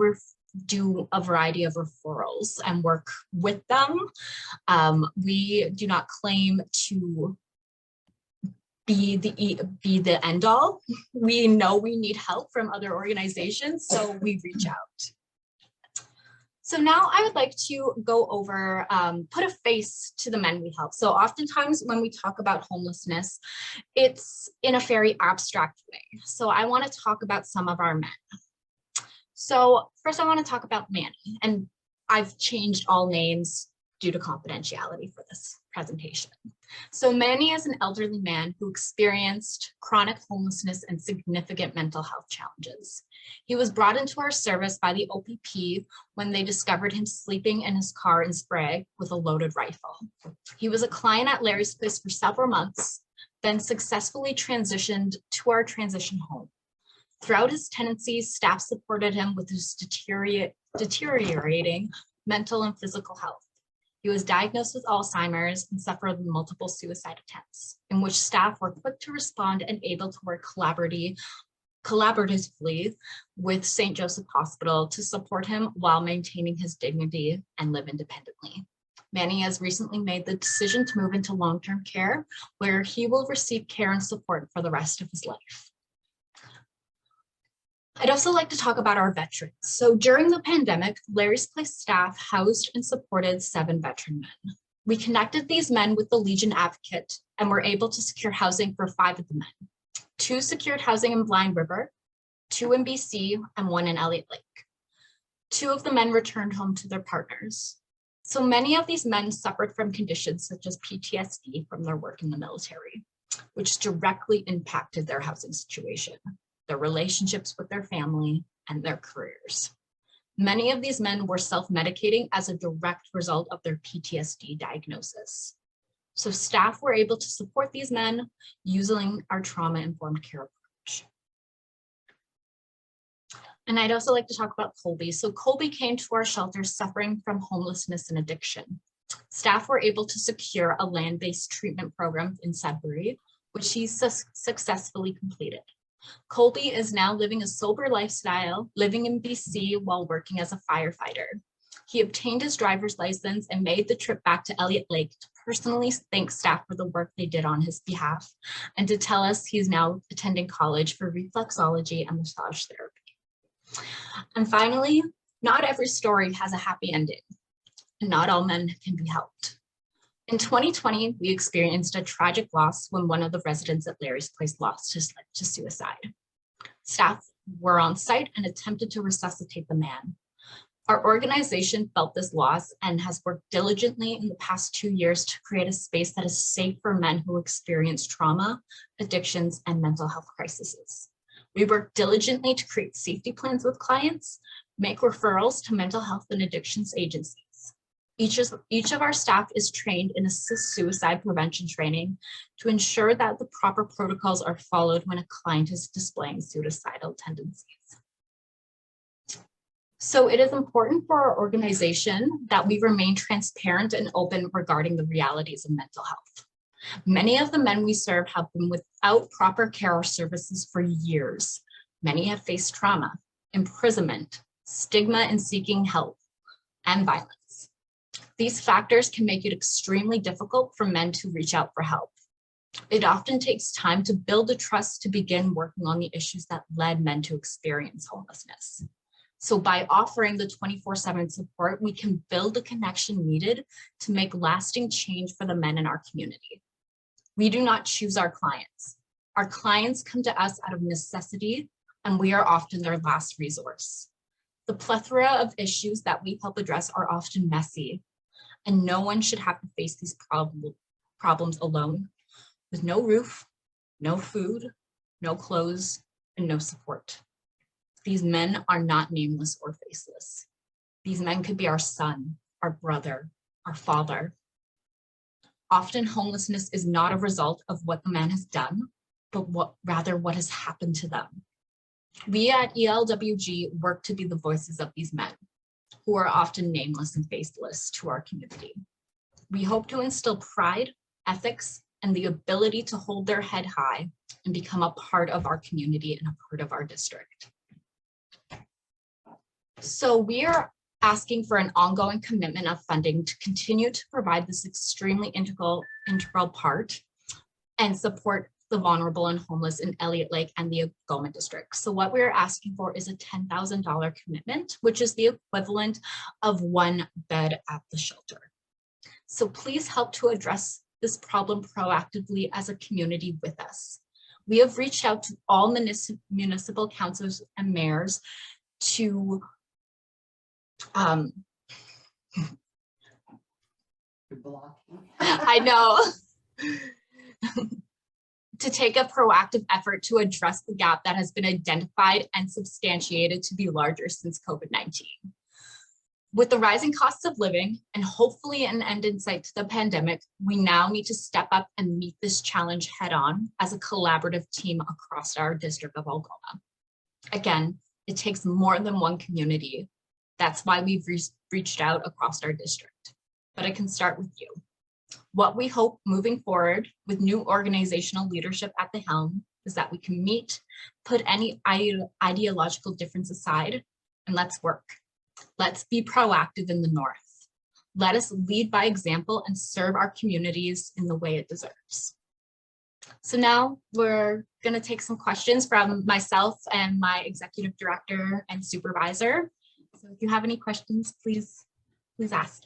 do a variety of referrals and work with them. We do not claim to be the end all. We know we need help from other organizations, so we reach out. So now I would like to go over, put a face to the men we help. So oftentimes when we talk about homelessness, it's in a very abstract way. So I want to talk about some of our men. So first I want to talk about Manny, and I've changed all names due to confidentiality for this presentation. So Manny is an elderly man who experienced chronic homelessness and significant mental health challenges. He was brought into our service by the OPP when they discovered him sleeping in his car in Sprague with a loaded rifle. He was a client at Larry's Place for several months, then successfully transitioned to our transition home. Throughout his tenancy, staff supported him with his deteriorating mental and physical health. He was diagnosed with Alzheimer's and suffered multiple suicide attempts, in which staff were quick to respond and able to work collaboratively with St. Joseph Hospital to support him while maintaining his dignity and live independently. Manny has recently made the decision to move into long-term care, where he will receive care and support for the rest of his life. I'd also like to talk about our veterans. So during the pandemic, Larry's Place staff housed and supported 7 veteran men. We connected these men with the Legion Advocate and were able to secure housing for 5 of the men. 2 secured housing in Blind River, 2 in BC, and 1 in Elliott Lake. 2 of the men returned home to their partners. So many of these men suffered from conditions such as PTSD from their work in the military, which directly impacted their housing situation, their relationships with their family, and their careers. Many of these men were self-medicating as a direct result of their PTSD diagnosis. So staff were able to support these men using our trauma-informed care approach. And I'd also like to talk about Colby. So Colby came to our shelter suffering from homelessness and addiction. Staff were able to secure a land-based treatment program in Sudbury, which he successfully completed. Colby is now living a sober lifestyle, living in BC while working as a firefighter. He obtained his driver's license and made the trip back to Elliott Lake to personally thank staff for the work they did on his behalf and to tell us he's now attending college for reflexology and massage therapy. And finally, not every story has a happy ending, and not all men can be helped. In 2020, we experienced a tragic loss when one of the residents at Larry's Place lost his life to suicide. Staff were on site and attempted to resuscitate the man. Our organization felt this loss and has worked diligently in the past 2 years to create a space that is safe for men who experience trauma, addictions, and mental health crises. We work diligently to create safety plans with clients, make referrals to mental health and addictions agencies. Each of our staff is trained in assist suicide prevention training to ensure that the proper protocols are followed when a client is displaying suicidal tendencies. So it is important for our organization that we remain transparent and open regarding the realities of mental health. Many of the men we serve have been without proper care or services for years. Many have faced trauma, imprisonment, stigma in seeking help, and violence. These factors can make it extremely difficult for men to reach out for help. It often takes time to build a trust to begin working on the issues that led men to experience homelessness. So by offering the 24/7 support, we can build the connection needed to make lasting change for the men in our community. We do not choose our clients. Our clients come to us out of necessity, and we are often their last resource. The plethora of issues that we help address are often messy, and no one should have to face these problems alone, with no roof, no food, no clothes, and no support. These men are not nameless or faceless. These men could be our son, our brother, our father. Often homelessness is not a result of what the man has done, but rather what has happened to them. We at ELWG work to be the voices of these men, who are often nameless and faceless to our community. We hope to instill pride, ethics, and the ability to hold their head high and become a part of our community and a part of our district. So we are asking for an ongoing commitment of funding to continue to provide this extremely integral part and support the vulnerable and homeless in Elliott Lake and the Algoma district. So what we're asking for is a $10,000 commitment, which is the equivalent of 1 bed at the shelter. So please help to address this problem proactively as a community with us. We have reached out to all municipal councils and mayors to I know. To take a proactive effort to address the gap that has been identified and substantiated to be larger since COVID-19. With the rising costs of living and hopefully an end in sight to the pandemic, we now need to step up and meet this challenge head on as a collaborative team across our district of Algoma. Again, it takes more than one community. That's why we've reached out across our district. but it can start with you. What we hope moving forward with new organizational leadership at the helm is that we can meet, put any ideological difference aside, and let's work. Let's be proactive in the North. Let us lead by example and serve our communities in the way it deserves. So now we're going to take some questions from myself and my executive director and supervisor. So if you have any questions, please ask.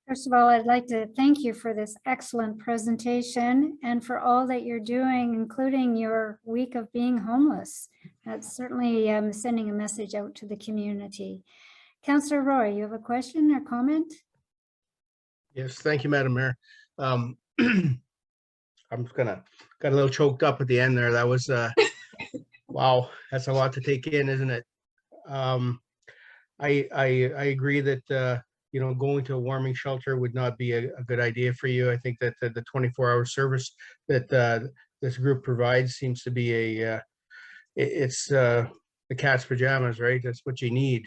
First of all, I'd like to thank you for this excellent presentation and for all that you're doing, including your week of being homeless. That's certainly sending a message out to the community. Councillor Roy, you have a question or comment? Yes, thank you, Madam Mayor. I'm just got a little choked up at the end there. That was, wow, that's a lot to take in, isn't it? I agree that, going to a warming shelter would not be a good idea for you. I think that the 24-hour service that this group provides seems to be it's the cat's pajamas, right? That's what you need.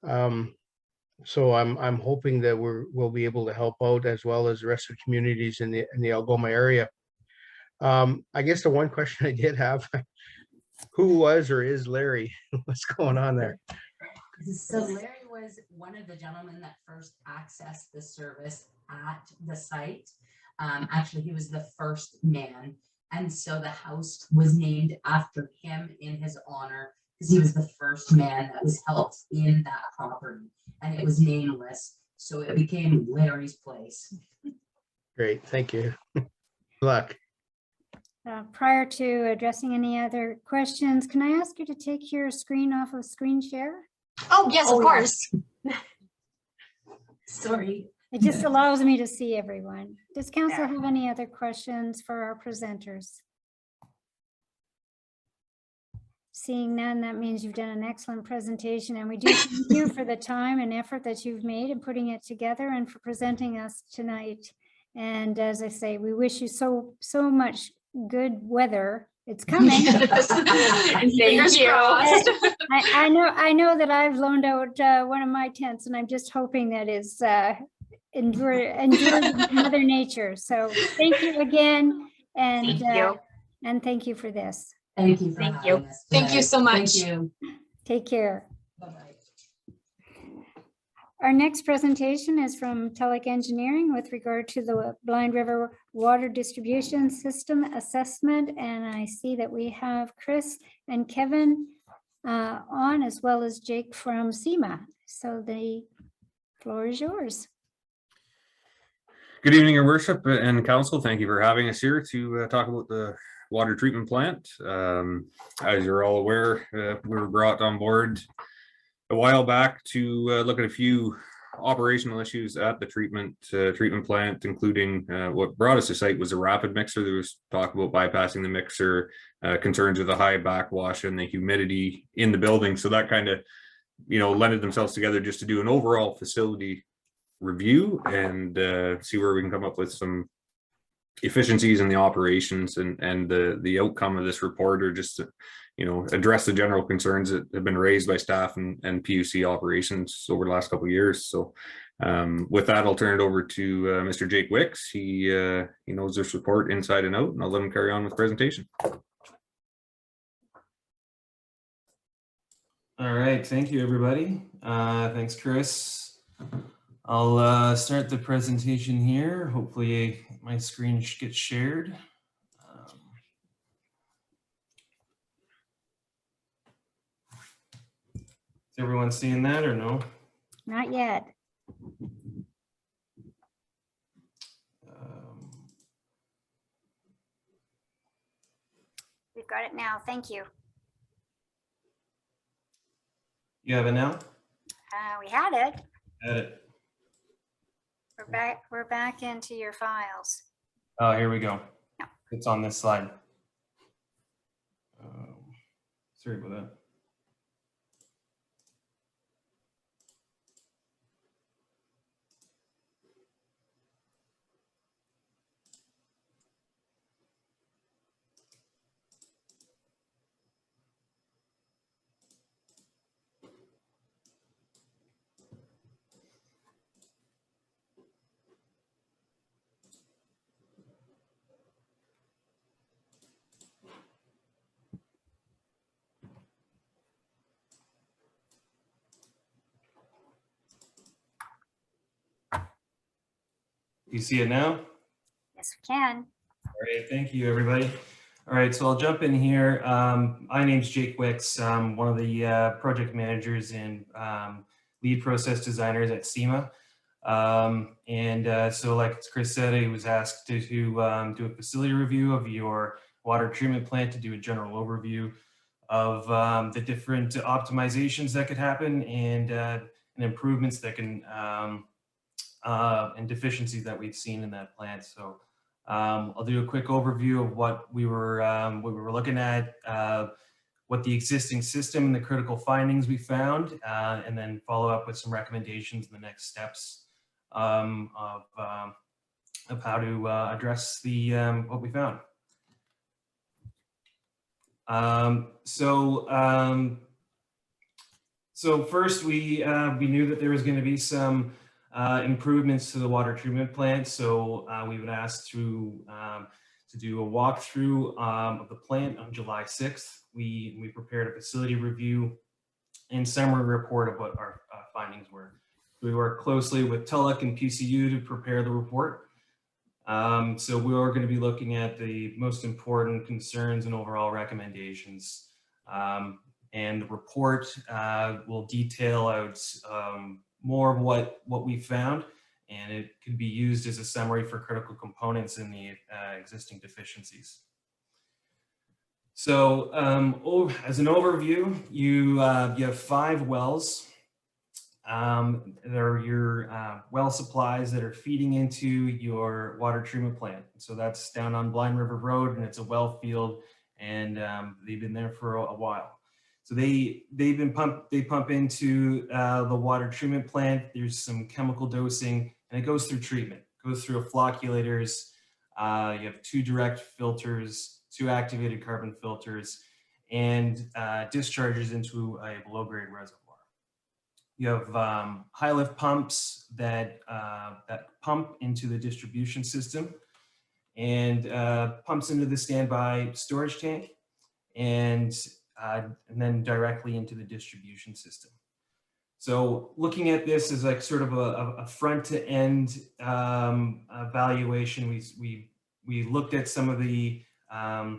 So I'm hoping that we'll be able to help out as well as the rest of the communities in the Algoma area. I guess the one question I did have, who was or is Larry? What's going on there? So Larry was one of the gentlemen that first accessed the service at the site. Actually, he was the first man. And so the house was named after him in his honor because he was the first man that was helped in that property. And it was nameless. So it became Larry's place. Great, thank you. Good luck. Prior to addressing any other questions, can I ask you to take your screen off of screen share? Oh, yes, of course. Sorry. It just allows me to see everyone. Does council have any other questions for our presenters? Seeing none, that means you've done an excellent presentation, and we do thank you for the time and effort that you've made in putting it together and for presenting us tonight. And as I say, we wish you so much good weather. It's coming. Fingers crossed. I know that I've loaned out one of my tents, and I'm just hoping that is endure Mother Nature. So thank you again, and thank you for this. Thank you. Thank you. Thank you so much. Thank you. Take care. Bye-bye. Our next presentation is from Telek Engineering with regard to the Blind River Water Distribution System Assessment. And I see that we have Chris and Kevin on, as well as Jake from SEMA. So the floor is yours. Good evening, Your Worship and Council. Thank you for having us here to talk about the water treatment plant. As you're all aware, we were brought on board a while back to look at a few operational issues at the treatment plant, including what brought us to site was a rapid mixer. There was talk about bypassing the mixer, concerns with the high backwash and the humidity in the building. So that kind of, lended themselves together just to do an overall facility review and see where we can come up with some efficiencies in the operations, and the outcome of this report, or just to, address the general concerns that have been raised by staff and PUC operations over the last couple of years. So with that, I'll turn it over to Mr. Jake Wicks. He knows this report inside and out, and I'll let him carry on with the presentation. All right, thank you, everybody. Thanks, Chris. I'll start the presentation here. Hopefully my screen gets shared. Is everyone seeing that or no? Not yet. We've got it now. Thank you. You have it now? We had it. Had it. We're back into your files. Oh, here we go. Yeah. It's on this slide. Sorry about that. you see it now? Yes, we can. All right, thank you, everybody. All right, so I'll jump in here. My name's Jake Wicks. I'm one of the project managers and lead process designers at SEMA. So like Chris said, I was asked to do a facility review of your water treatment plant, to do a general overview of the different optimizations that could happen and improvements that can and deficiencies that we've seen in that plant. So I'll do a quick overview of what we were looking at, what the existing system and the critical findings we found, and then follow up with some recommendations and the next steps of how to address the what we found. So first, we knew that there was going to be some improvements to the water treatment plant. So we would ask to do a walkthrough of the plant on July 6th. We prepared a facility review and summary report of what our findings were. We worked closely with TULIC and PCU to prepare the report. So we are going to be looking at the most important concerns and overall recommendations. And the report will detail out more of what we found, and it could be used as a summary for critical components in the existing deficiencies. So as an overview, you have 5 wells. There are your well supplies that are feeding into your water treatment plant. So that's down on Blind River Road, and it's a well field, and they've been there for a while. So they pump into the water treatment plant. There's some chemical dosing, and it goes through treatment. It goes through flocculators. You have 2 direct filters, 2 activated carbon filters, and discharges into a below-grade reservoir. You have high lift pumps that pump into the distribution system, and pumps into the standby storage tank, and then directly into the distribution system. So looking at this as like sort of a front to end evaluation, we looked at some of the other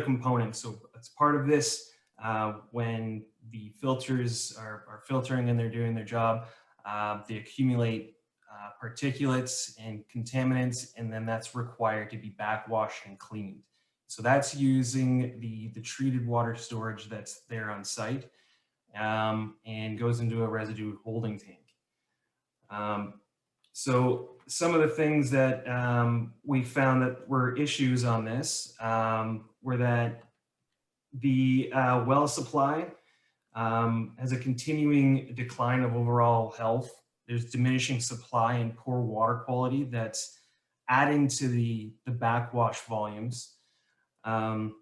components. So as part of this, when the filters are filtering and they're doing their job, they accumulate particulates and contaminants, and then that's required to be backwashed and cleaned. So that's using the treated water storage that's there on site, and goes into a residue holding tank. So some of the things that we found that were issues on this were that the well supply has a continuing decline of overall health. There's diminishing supply and poor water quality that's adding to the backwash volumes. When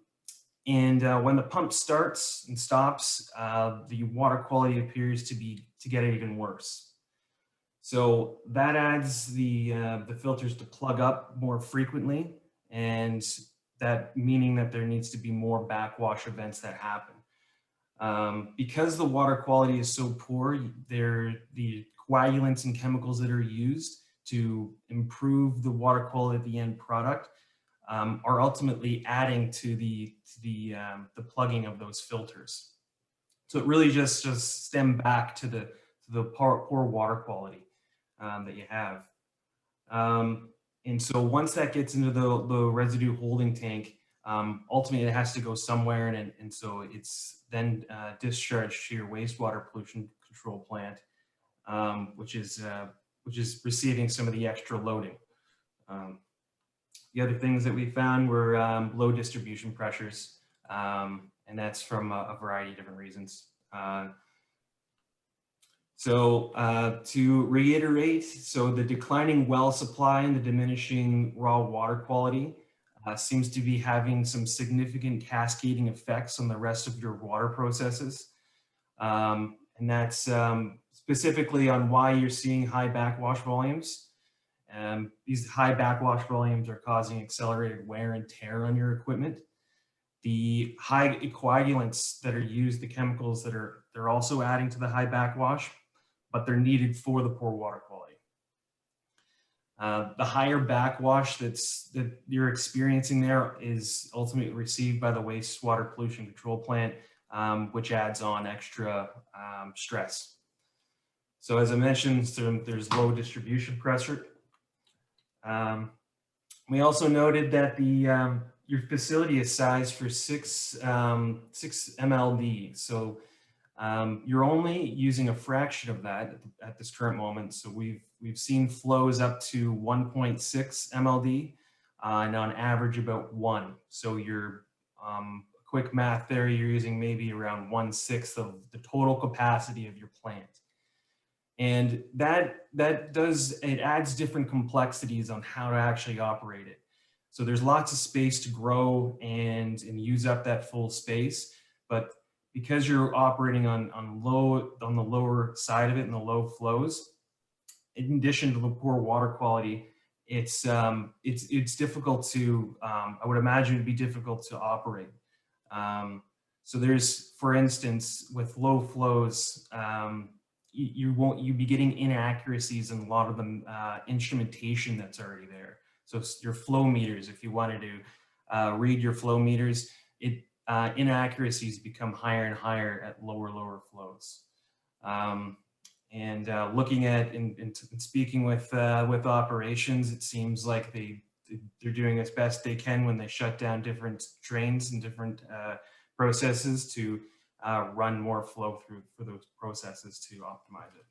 the pump starts and stops, the water quality appears to get even worse. So that adds the filters to plug up more frequently, and that meaning that there needs to be more backwash events that happen. Because the water quality is so poor, the coagulants and chemicals that are used to improve the water quality of the end product are ultimately adding to the plugging of those filters. So it really just stem back to the poor water quality that you have. And so once that gets into the residue holding tank, ultimately it has to go somewhere, and so it's then discharged to your wastewater pollution control plant, which is receiving some of the extra loading. The other things that we found were low distribution pressures, and that's from a variety of different reasons. To reiterate, so the declining well supply and the diminishing raw water quality seems to be having some significant cascading effects on the rest of your water processes. And that's specifically on why you're seeing high backwash volumes. These high backwash volumes are causing accelerated wear and tear on your equipment. The high coagulants that are used, the chemicals that they're also adding to the high backwash, but they're needed for the poor water quality. The higher backwash that you're experiencing there is ultimately received by the wastewater pollution control plant, which adds on extra stress. So as I mentioned, there's low distribution pressure. We also noted that your facility is sized for 6 MLD. So you're only using a fraction of that at this current moment. So we've seen flows up to 1.6 MLD and on average about 1. So you're quick math there, you're using maybe around 1/6 of the total capacity of your plant. And that adds different complexities on how to actually operate it. So there's lots of space to grow and use up that full space, but because you're operating on the lower side of it and the low flows, in addition to the poor water quality, it's difficult to, I would imagine it'd be difficult to operate. So there's, for instance, with low flows, you'd be getting inaccuracies in a lot of the instrumentation that's already there. So your flow meters, if you wanted to read your flow meters, inaccuracies become higher and higher at lower flows. Looking at and speaking with operations, it seems like they're doing as best they can when they shut down different drains and different processes to run more flow through for those processes to optimize it.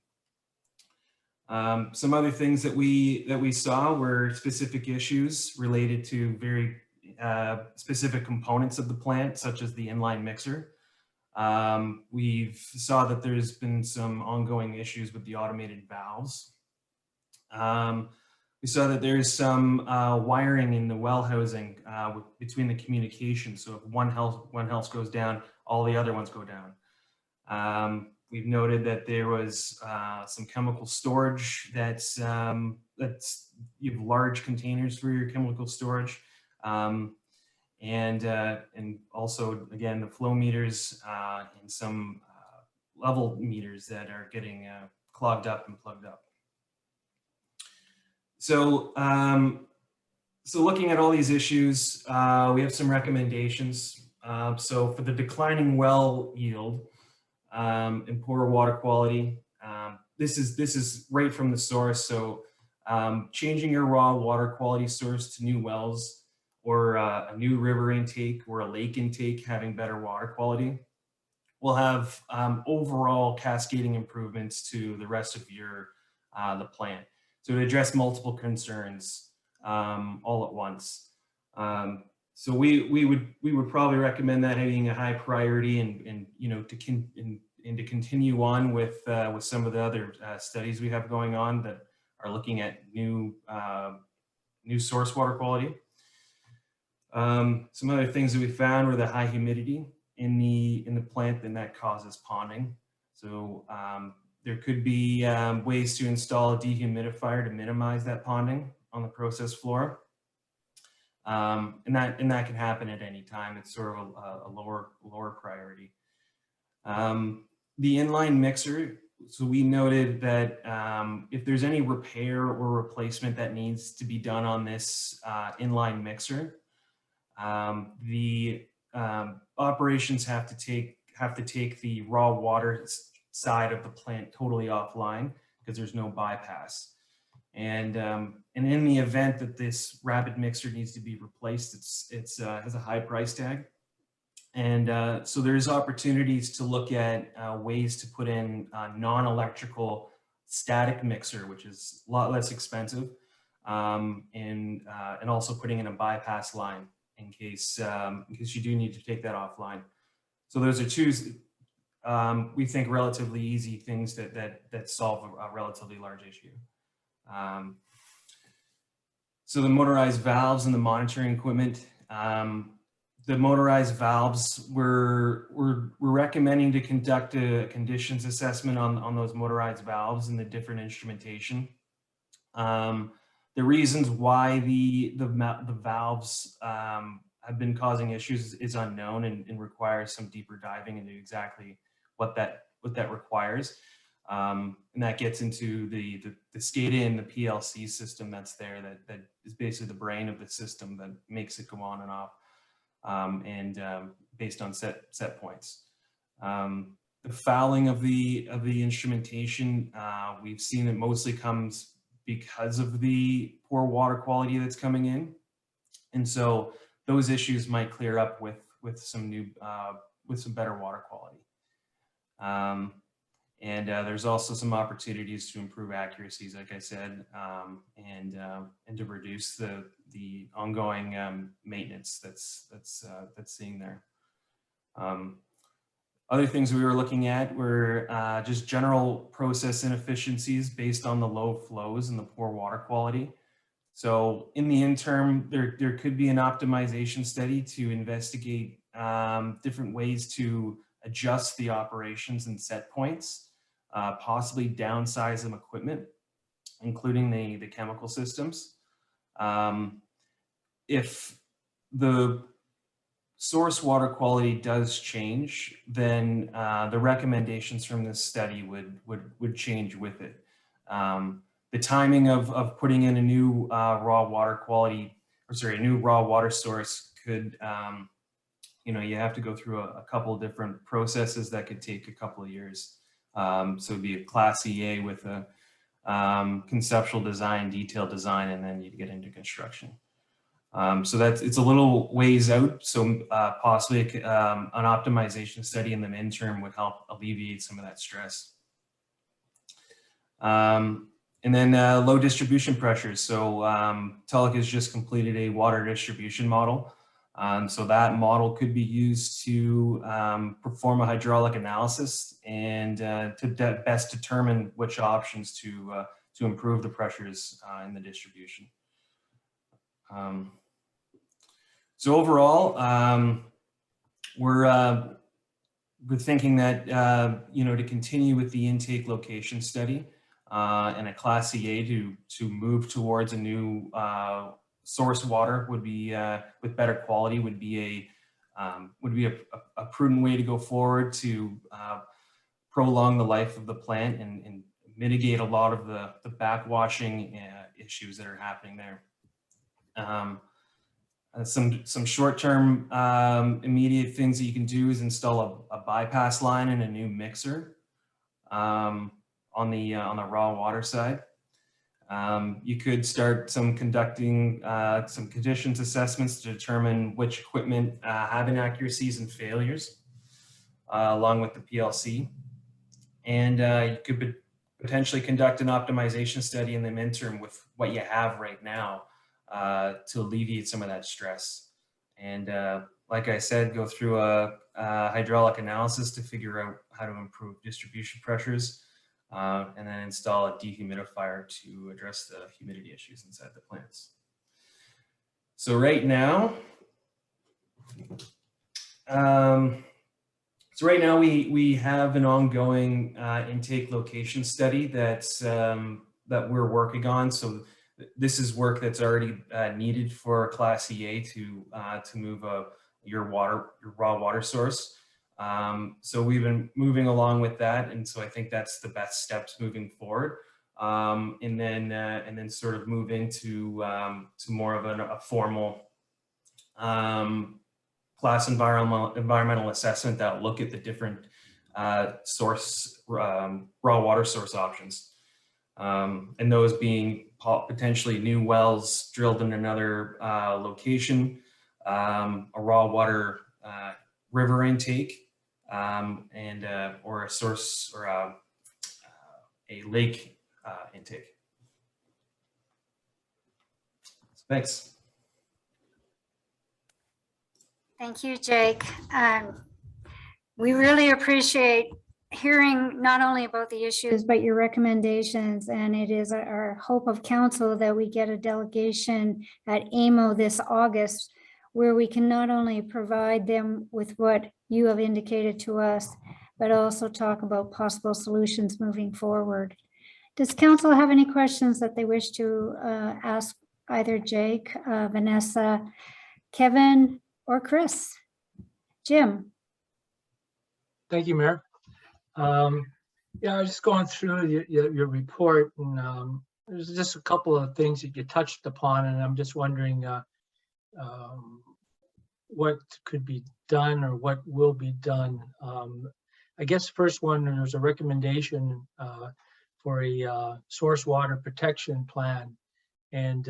Some other things that we saw were specific issues related to very specific components of the plant, such as the inline mixer. We've saw that there's been some ongoing issues with the automated valves. We saw that there's some wiring in the well housing between the communication. So if one house goes down, all the other ones go down. We've noted that there was some chemical storage that's you have large containers for your chemical storage. And also, again, the flow meters and some level meters that are getting clogged up and plugged up. So, so looking at all these issues, we have some recommendations. So for the declining well yield and poor water quality, this is right from the source. So changing your raw water quality source to new wells, or a new river intake or a lake intake having better water quality will have overall cascading improvements to the rest of your the plant. So to address multiple concerns all at once. So we would probably recommend that being a high priority, and you know, to continue on with some of the other studies we have going on that are looking at new source water quality. Some other things that we found were the high humidity in the plant, and that causes ponding. So there could be ways to install a dehumidifier to minimize that ponding on the process floor. And that can happen at any time. It's sort of a lower priority. The inline mixer. So we noted that if there's any repair or replacement that needs to be done on this inline mixer, the operations have to take the raw water side of the plant totally offline because there's no bypass. And in the event that this rapid mixer needs to be replaced, it has a high price tag. And so there's opportunities to look at ways to put in a non-electrical static mixer, which is a lot less expensive, and also putting in a bypass line in case you do need to take that offline. So those are two, we think, relatively easy things that solve a relatively large issue. So the motorized valves and the monitoring equipment. The motorized valves, we're recommending to conduct a conditions assessment on those motorized valves and the different instrumentation. The reasons why the valves have been causing issues is unknown and requires some deeper diving into exactly what that requires. And that gets into the SCADA and the PLC system that's there that is basically the brain of the system that makes it go on and off, based on set points. The fouling of the instrumentation, we've seen it mostly comes because of the poor water quality that's coming in. And so those issues might clear up with some new, with some better water quality. There's also some opportunities to improve accuracies, like I said, and to reduce the ongoing maintenance that's seen there. Other things we were looking at were just general process inefficiencies based on the low flows and the poor water quality. So in the interim, there could be an optimization study to investigate different ways to adjust the operations and set points, possibly downsize some equipment, including the chemical systems. If the source water quality does change, then the recommendations from this study would change with it. The timing of putting in a new raw water quality, or sorry, a new raw water source could, you have to go through a couple of different processes that could take a couple of years. So it'd be a Class EA with a conceptual design, detailed design, and then you'd get into construction. So it's a little ways out. So possibly an optimization study in the midterm would help alleviate some of that stress. And then low distribution pressures. So Tulloch has just completed a water distribution model. So that model could be used to perform a hydraulic analysis and to best determine which options to improve the pressures in the distribution. So overall, we're thinking that to continue with the intake location study and a Class EA to move towards a new source water would be with better quality would be a prudent way to go forward to prolong the life of the plant and mitigate a lot of the backwashing issues that are happening there. Some short-term immediate things that you can do is install a bypass line and a new mixer on the raw water side. You could start conducting some conditions assessments to determine which equipment have inaccuracies and failures, along with the PLC. And you could potentially conduct an optimization study in the midterm with what you have right now to alleviate some of that stress. And like I said, go through a hydraulic analysis to figure out how to improve distribution pressures. And then install a dehumidifier to address the humidity issues inside the plants. So right now, we have an ongoing intake location study that we're working on. So this is work that's already needed for Class EA to move your raw water source. So we've been moving along with that, and so I think that's the best steps moving forward, and then sort of move into to more of a formal class environmental assessment that look at the different source raw water source options, and those being potentially new wells drilled in another location, a raw water river intake. Or a source or a lake intake. So thanks. Thank you, Jake. We really appreciate hearing not only about the issues, but your recommendations. And it is our hope of council that we get a delegation at AMO this August, where we can not only provide them with what you have indicated to us, but also talk about possible solutions moving forward. Does council have any questions that they wish to ask either Jake, Vanessa, Kevin, or Chris? Jim? Thank you, Mayor. Yeah, I was just going through your report, and there's just a couple of things that you touched upon, and I'm just wondering what could be done or what will be done. I guess first one, there's a recommendation for a source water protection plan. And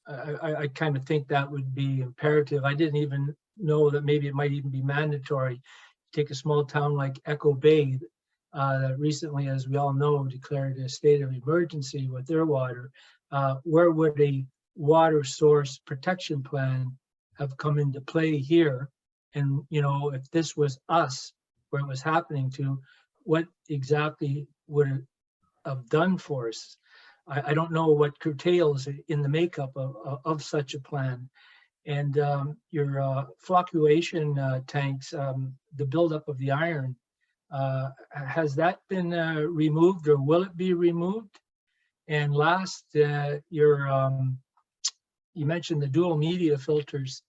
I kind of think that would be imperative. I didn't even know that maybe it might even be mandatory. Take a small town like Echo Bay that recently, as we all know, declared a state of emergency with their water. Where would a water source protection plan have come into play here? And, you know, if this was us, where it was happening to, what exactly would it have done for us? I don't know what curtails in the makeup of such a plan. And your flocculation tanks, the buildup of the iron, has that been removed or will it be removed? And last, you mentioned the dual media filters.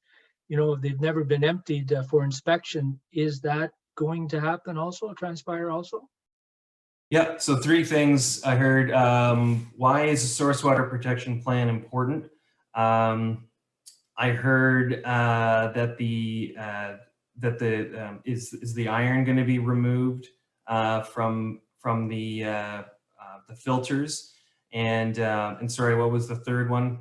You know, they've never been emptied for inspection. Is that going to happen also, transpire also? Yeah, so three things I heard. Why is a source water protection plan important? I heard that is the iron going to be removed from the filters, and sorry, what was the third one?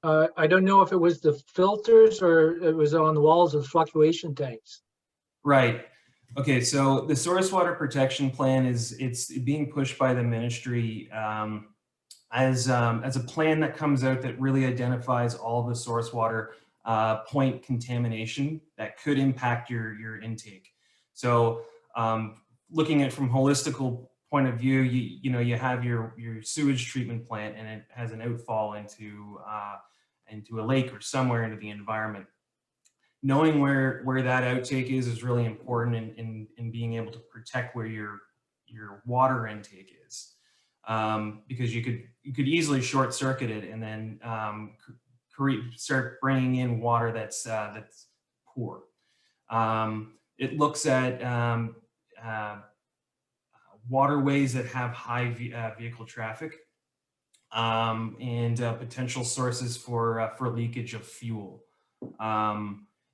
I don't know if it was the filters or it was on the walls of flocculation tanks. Right. Okay, so the source water protection plan it's being pushed by the ministry as a plan that comes out that really identifies all the source water point contamination that could impact your intake. So looking at from holistical point of view, you have your sewage treatment plant and it has an outfall into a lake or somewhere into the environment. Knowing where that outtake is really important in being able to protect where your water intake is, because you could easily short circuit it and then start bringing in water that's poor. It looks at waterways that have high vehicle traffic and potential sources for leakage of fuel.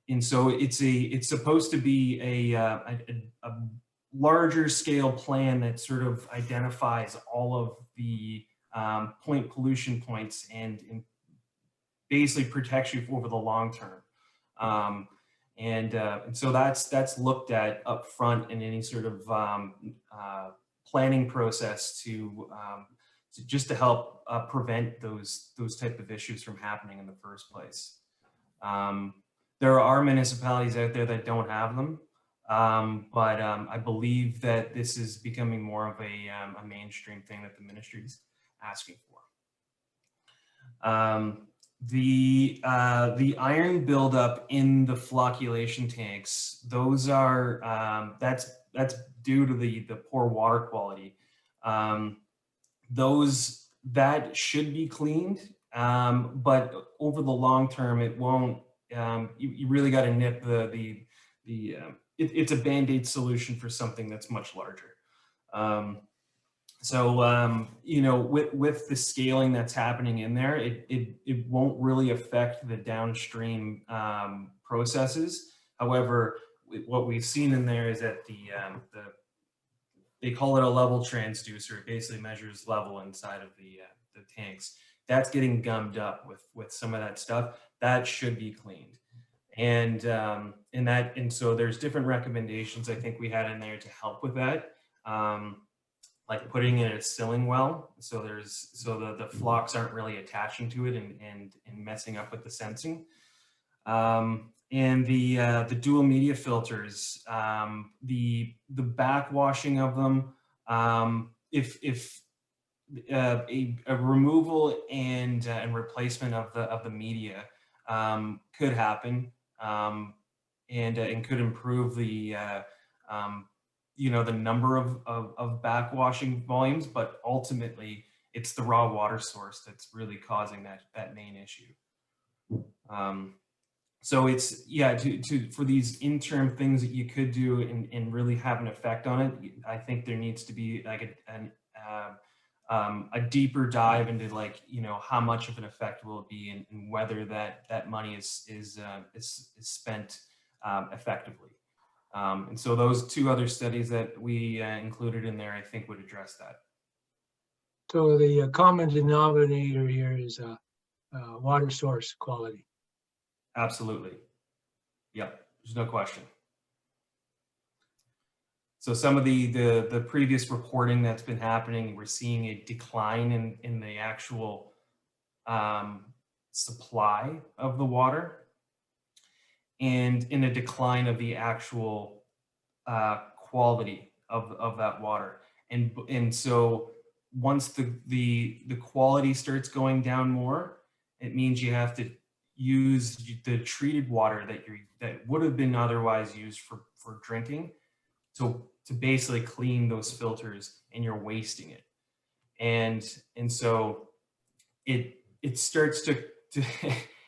And so it's supposed to be a larger scale plan that sort of identifies all of the point pollution points and basically protects you over the long term. And so that's looked at up front in any sort of planning process to just to help prevent those type of issues from happening in the first place. There are municipalities out there that don't have them, but I believe that this is becoming more of a mainstream thing that the ministry is asking for. The iron buildup in the flocculation tanks, those are that's due to the poor water quality. That should be cleaned, but over the long term, it won't. You really got to nip it's a Band-Aid solution for something that's much larger. You know, with the scaling that's happening in there, it won't really affect the downstream processes. However, what we've seen in there is that they call it a level transducer. It basically measures level inside of the tanks. That's getting gummed up with some of that stuff. That should be cleaned. And so there's different recommendations I think we had in there to help with that. Like putting in a sealing well, so the flocks aren't really attaching to it and messing up with the sensing. And the dual media filters, the backwashing of them, if a removal and replacement of the media could happen, and could improve the the number of backwashing volumes, but ultimately it's the raw water source that's really causing that main issue. So it's, yeah, for these interim things that you could do and really have an effect on it, I think there needs to be like a deeper dive into, like, you know, how much of an effect will it be, and whether that money is spent effectively. And so those two other studies that we included in there, I think, would address that. So the common denominator here is water source quality. Absolutely. Yep, there's no question. So some of the previous reporting that's been happening, we're seeing a decline in the actual supply of the water, and in a decline of the actual quality of that water. And so once the quality starts going down more, it means you have to use the treated water that would have been otherwise used for drinking to basically clean those filters, and you're wasting it. And so it starts to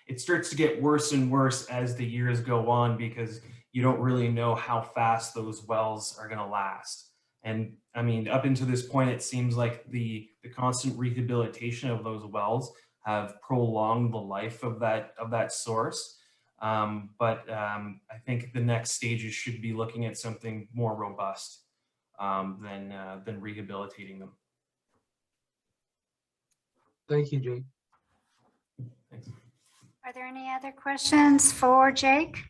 it starts to get worse and worse as the years go on, because you don't really know how fast those wells are going to last. And I mean, up until this point, it seems like the constant rehabilitation of those wells have prolonged the life of that source. But I think the next stages should be looking at something more robust than rehabilitating them. Thank you, Jake. Thanks. Are there any other questions for Jake?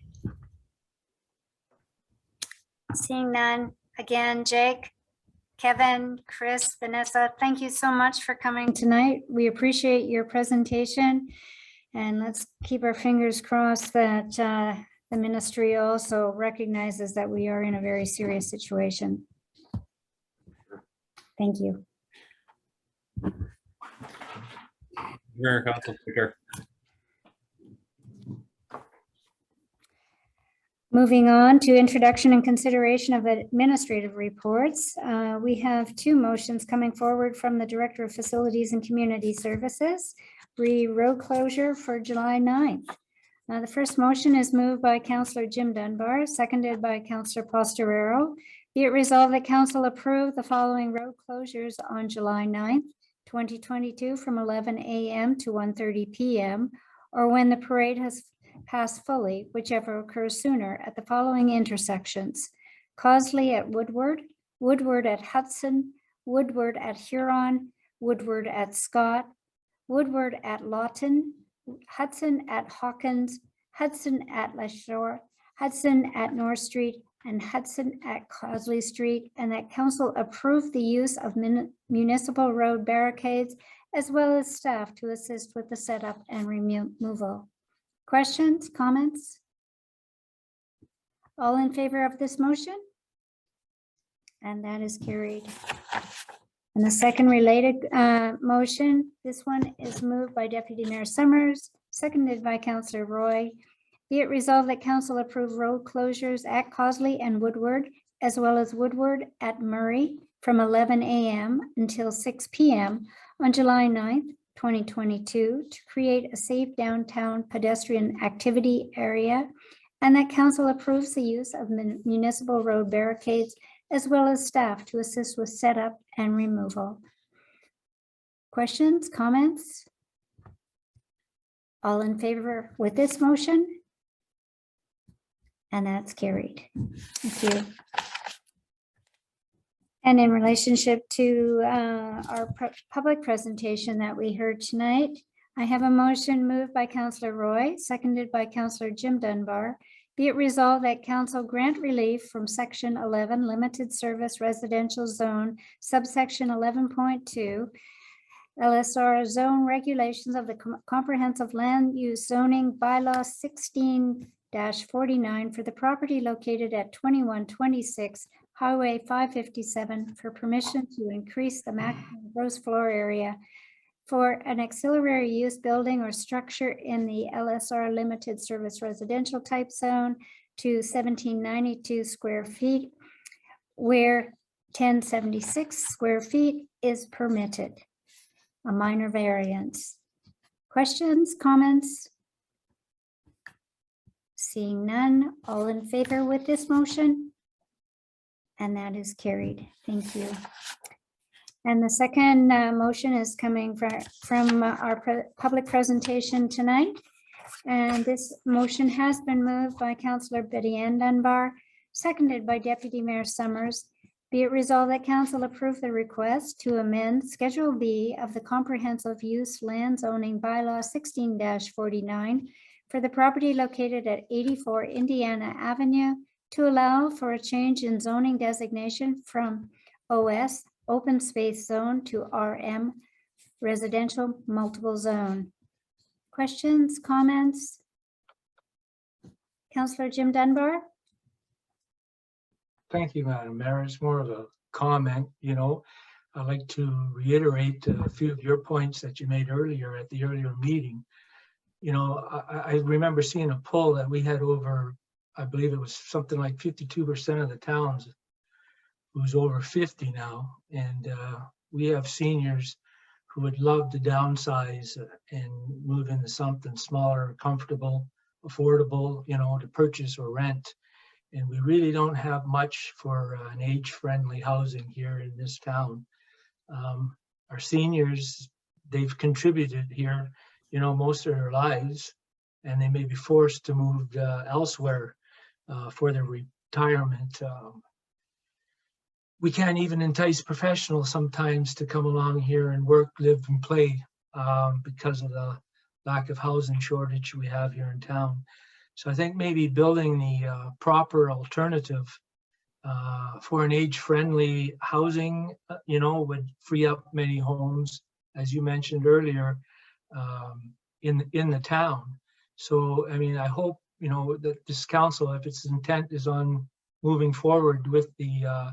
Seeing none. Again, Jake, Kevin, Chris, Vanessa, thank you so much for coming tonight. We appreciate your presentation, and let's keep our fingers crossed that the ministry also recognizes that we are in a very serious situation. Thank you. Mayor, Council, take care. Moving on to introduction and consideration of administrative reports. We have two motions coming forward from the Director of Facilities and Community Services, road closure for July 9th. The first motion is moved by Councillor Jim Dunbar, seconded by Councillor Posterero. Be it resolved that Council approve the following road closures on July 9th, 2022 from 11 a.m. to 1:30 p.m. or when the parade has passed fully, whichever occurs sooner, at the following intersections: Causley at Woodward, Woodward at Hudson, Woodward at Huron, Woodward at Scott, Woodward at Lawton, Hudson at Hawkins, Hudson at Lashore, Hudson at North Street, and Hudson at Causley Street, and that Council approve the use of municipal road barricades as well as staff to assist with the setup and removal. Questions, comments? All in favor of this motion? And that is carried. And the second related motion, this one is moved by Deputy Mayor Summers, seconded by Councillor Roy. Be it resolved that Council approve road closures at Causley and Woodward, as well as Woodward at Murray from 11 a.m. until 6 p.m. on July 9th, 2022 to create a safe downtown pedestrian activity area, and that Council approves the use of municipal road barricades as well as staff to assist with setup and removal. Questions, comments? All in favor with this motion? And that's carried. Thank you. And in relationship to our public presentation that we heard tonight, I have a motion moved by Councillor Roy, seconded by Councillor Jim Dunbar. Be it resolved that Council grant relief from Section 11 Limited Service Residential Zone, subsection 11.2, LSR Zone Regulations of the Comprehensive Land Use Zoning Bylaw 16-49 for the property located at 2126 Highway 557 for permission to increase the maximum gross floor area for an auxiliary use building or structure in the LSR Limited Service Residential Type Zone to 1792 square feet, where 1076 square feet is permitted. A minor variance. Questions, comments? Seeing none, all in favor with this motion? And that is carried. Thank you. And the second motion is coming from our public presentation tonight. And this motion has been moved by Councillor Betty Ann Dunbar, seconded by Deputy Mayor Summers. Be it resolved that council approve the request to amend Schedule B of the Comprehensive Use Land Zoning Bylaw 16-49 for the property located at 84 Indiana Avenue to allow for a change in zoning designation from OS, Open Space Zone, to RM, Residential Multiple Zone. Questions, comments? Councillor Jim Dunbar? Thank you, Madam Mayor. It's more of a comment, you know. I'd like to reiterate a few of your points that you made earlier at the earlier meeting. You know, I remember seeing a poll that we had over, I believe it was something like 52% of the towns who's over 50 now. And we have seniors who would love to downsize and move into something smaller, comfortable, affordable, you know, to purchase or rent. And we really don't have much for an age-friendly housing here in this town. Our seniors, they've contributed here, you know, most of their lives, and they may be forced to move elsewhere for their retirement. We can't even entice professionals sometimes to come along here and work, live, and play because of the lack of housing shortage we have here in town. So I think maybe building the proper alternative for an age-friendly housing, you know, would free up many homes, as you mentioned earlier, in the town. So, I mean, I hope, you know, that this council, if its intent is on moving forward with the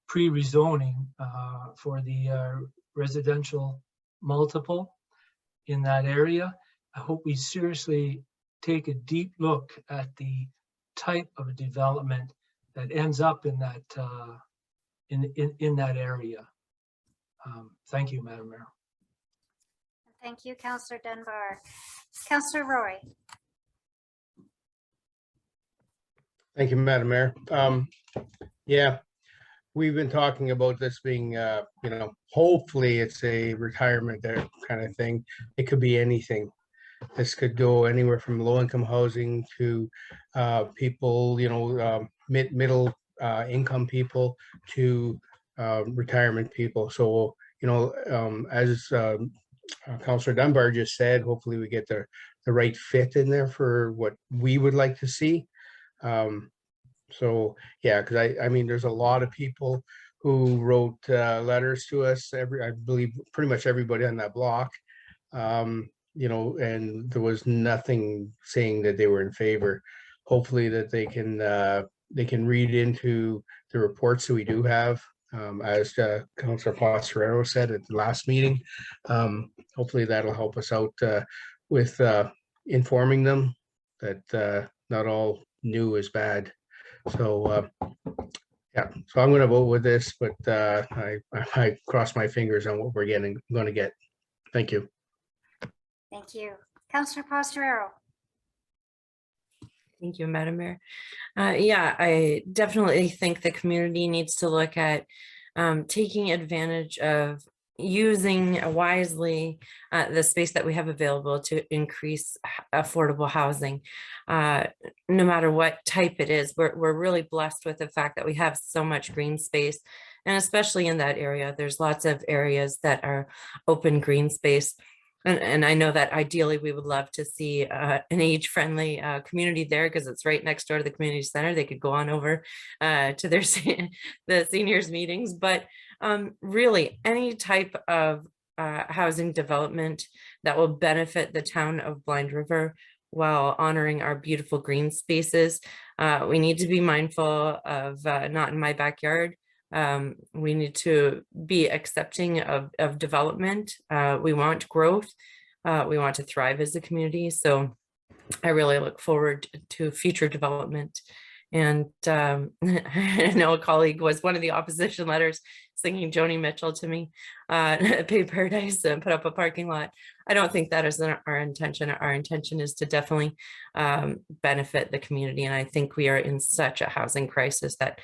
pre-rezoning for the residential multiple in that area, I hope we seriously take a deep look at the type of development that ends up in that in that area. Thank you, Madam Mayor. Thank you, Councillor Dunbar. Councillor Roy? Thank you, Madam Mayor. Yeah, we've been talking about this being, you know, hopefully it's a retirement there kind of thing. It could be anything. This could go anywhere from low-income housing to people, you know, middle income people to retirement people. So, you know, as Councillor Dunbar just said, hopefully we get the right fit in there for what we would like to see. So, yeah, because I mean, there's a lot of people who wrote letters to us, I believe pretty much everybody on that block. You know, and there was nothing saying that they were in favor. Hopefully that they can read into the reports that we do have, as Councillor Pastorero said at the last meeting. Hopefully that'll help us out with informing them that not all new is bad. So yeah, so I'm going to vote with this, but I cross my fingers on what we're going to get. Thank you. Thank you. Councillor Pastorero? Thank you, Madam Mayor. Yeah, I definitely think the community needs to look at taking advantage of using wisely the space that we have available to increase affordable housing. No matter what type it is, we're really blessed with the fact that we have so much green space, and especially in that area, there's lots of areas that are open green space. And I know that ideally we would love to see an age-friendly community there because it's right next door to the community center. They could go on over to their the seniors meetings, but really any type of housing development that will benefit the town of Blind River while honoring our beautiful green spaces. We need to be mindful of not in my backyard. We need to be accepting of development. We want growth. We want to thrive as a community. So I really look forward to future development And I know a colleague was one of the opposition letters singing Joni Mitchell to me, pay paradise and put up a parking lot. I don't think that is our intention. Our intention is to definitely benefit the community. And I think we are in such a housing crisis that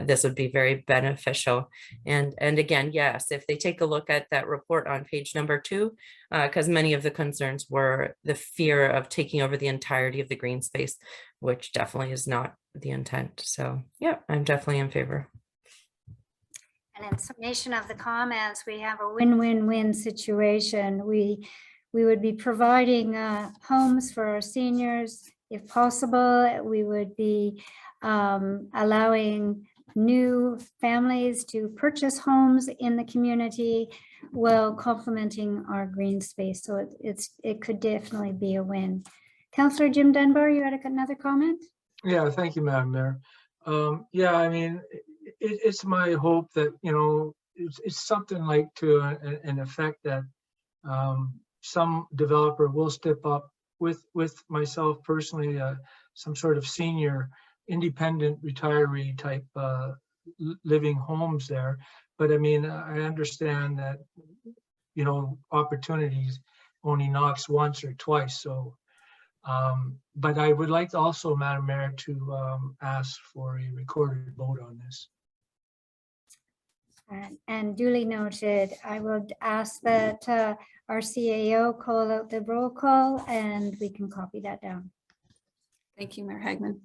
this would be very beneficial. And again, yes, if they take a look at that report on page number 2, because many of the concerns were the fear of taking over the entirety of the green space, which definitely is not the intent. So yeah, I'm definitely in favor. And in summation of the comments, we have a win-win-win situation. We would be providing homes for our seniors if possible. We would be allowing new families to purchase homes in the community while complementing our green space. So it could definitely be a win. Councillor Jim Dunbar, you had another comment? Yeah, thank you, Madam Mayor. Yeah, I mean, it's my hope that, you know, it's something like to an effect that some developer will step up with myself personally, some sort of senior independent retiree type living homes there. But I mean, I understand that, you know, opportunities only knocks once or twice. So, but I would like to also, Madam Mayor, to ask for a recorded vote on this. And duly noted. I would ask that our CAO call out the roll call and we can copy that down. Thank you, Mayor Hagman.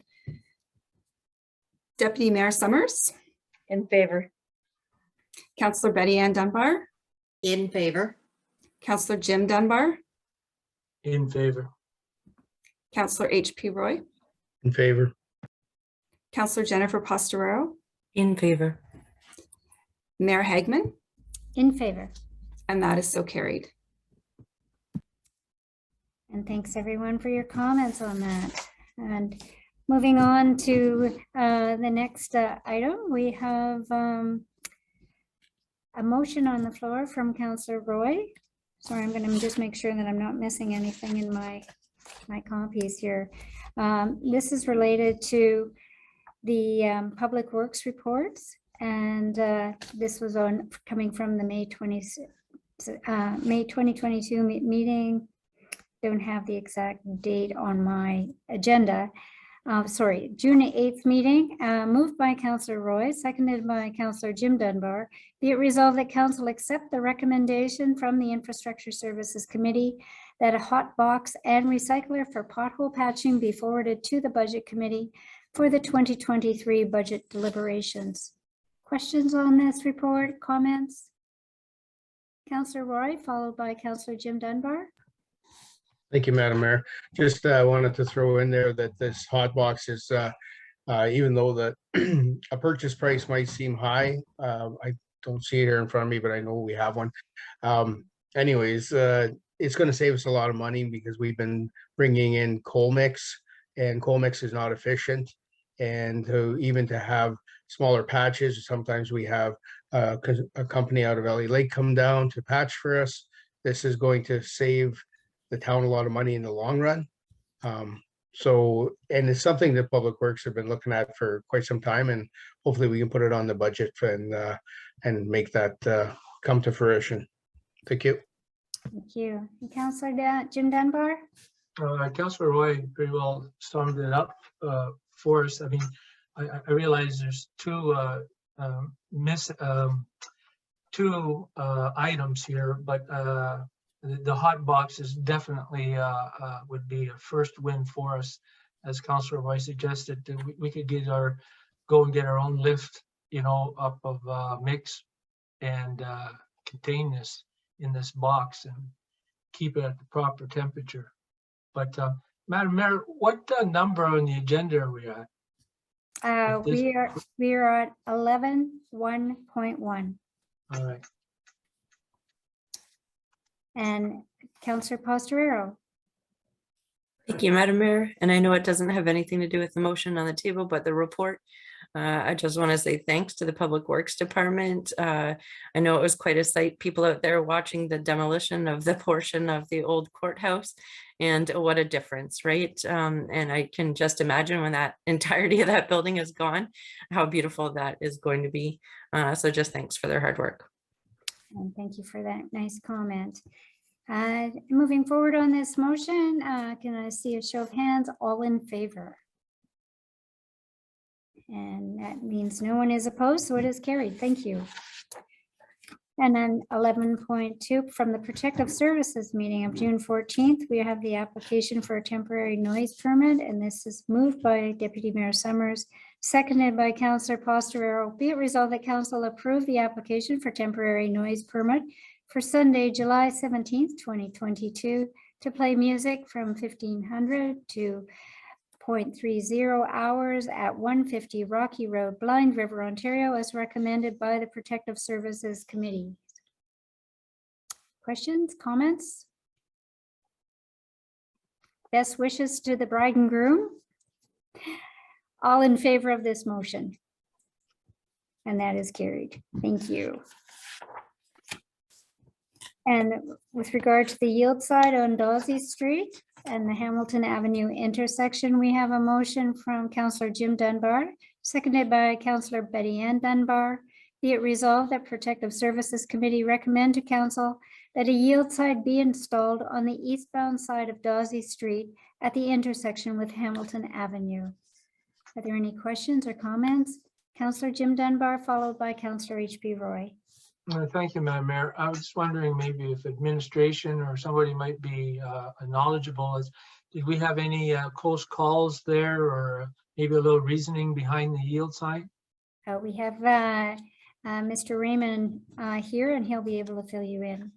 Deputy Mayor Summers, In favor. Councillor Betty Ann Dunbar, In favor. Councillor Jim Dunbar, In favor. Councillor HP Roy, In favor. Councillor Jennifer Pastorero, In favor. Mayor Hagman, In favor. and that is so carried. And thanks everyone for your comments on that. And moving on to the next item, we have a motion on the floor from Councillor Roy. Sorry, I'm going to just make sure that I'm not missing anything in my copies here. This is related to the Public Works reports, and this was coming from the May 2022 meeting. Don't have the exact date on my agenda. Sorry, June 8th meeting, moved by Councillor Roy, seconded by Councillor Jim Dunbar. Be it resolved that Council accept the recommendation from the Infrastructure Services Committee that a hot box and recycler for pothole patching be forwarded to the Budget Committee for the 2023 budget deliberations. Questions on this report, comments? Councillor Roy, followed by Councillor Jim Dunbar. Thank you, Madam Mayor. Just wanted to throw in there that this hot box is, even though that a purchase price might seem high, I don't see it here in front of me, but I know we have one. Anyways, it's going to save us a lot of money because we've been bringing in coal mix, and coal mix is not efficient. And even to have smaller patches, sometimes we have a company out of LA Lake come down to patch for us. This is going to save the town a lot of money in the long run. So, and it's something that Public Works have been looking at for quite some time, and hopefully we can put it on the budget and make that come to fruition. Thank you. Thank you. And Councillor Jim Dunbar. Councillor Roy pretty well summed it up for us. I mean, I realize there's two items here, but the hot box is definitely would be a first win for us. As Councillor Roy suggested, that we could go and get our own lift, you know, up of mix and contain this in this box and keep it at the proper temperature. But Madam Mayor, what number on the agenda are we at? We are at 11.1.1. All right. And Councillor Pastorero. Thank you, Madam Mayor. And I know it doesn't have anything to do with the motion on the table, but the report. I just want to say thanks to the Public Works Department. I know it was quite a sight, people out there watching the demolition of the portion of the old courthouse, and what a difference, right? And I can just imagine when that entirety of that building is gone, how beautiful that is going to be. So just thanks for their hard work. And thank you for that nice comment. Moving forward on this motion, can I see a show of hands? All in favor? And that means no one is opposed, so it is carried. Thank you. And then 11.2 from the Protective Services meeting of June 14th, we have the application for a temporary noise permit, and this is moved by Deputy Mayor Summers, seconded by Councillor Posterero. Be it resolved that Council approve the application for temporary noise permit for Sunday, July 17th, 2022, to play music from 1500 to 0.30 hours at 150 Rocky Road, Blind River, Ontario, as recommended by the Protective Services Committee. Questions, comments? Best wishes to the bride and groom. All in favor of this motion? And that is carried. Thank you. And with regard to the yield side on Dawsey Street and the Hamilton Avenue intersection, we have a motion from Councillor Jim Dunbar, seconded by Councillor Betty Ann Dunbar. Be it resolved that Protective Services Committee recommend to Council that a yield sign be installed on the eastbound side of Dawsey Street at the intersection with Hamilton Avenue. Are there any questions or comments? Councillor Jim Dunbar, followed by Councillor H.P. Roy. Thank you, Madam Mayor. I was wondering maybe if administration or somebody might be knowledgeable. Did we have any close calls there, or maybe a little reasoning behind the yield sign? We have Mr. Raymond here, and he'll be able to fill you in.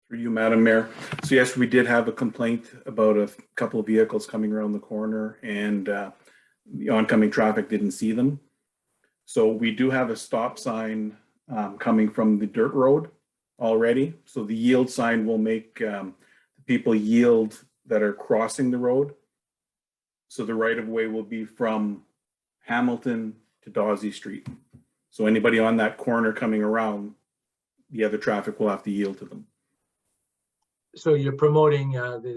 Through you, Madam Mayor. So yes, we did have a complaint about a couple of vehicles coming around the corner, and the oncoming traffic didn't see them. So we do have a stop sign coming from the dirt road already. So the yield sign will make people yield that are crossing the road. So the right of way will be from Hamilton to Dawsey Street. So anybody on that corner coming around, the other traffic will have to yield to them. So you're promoting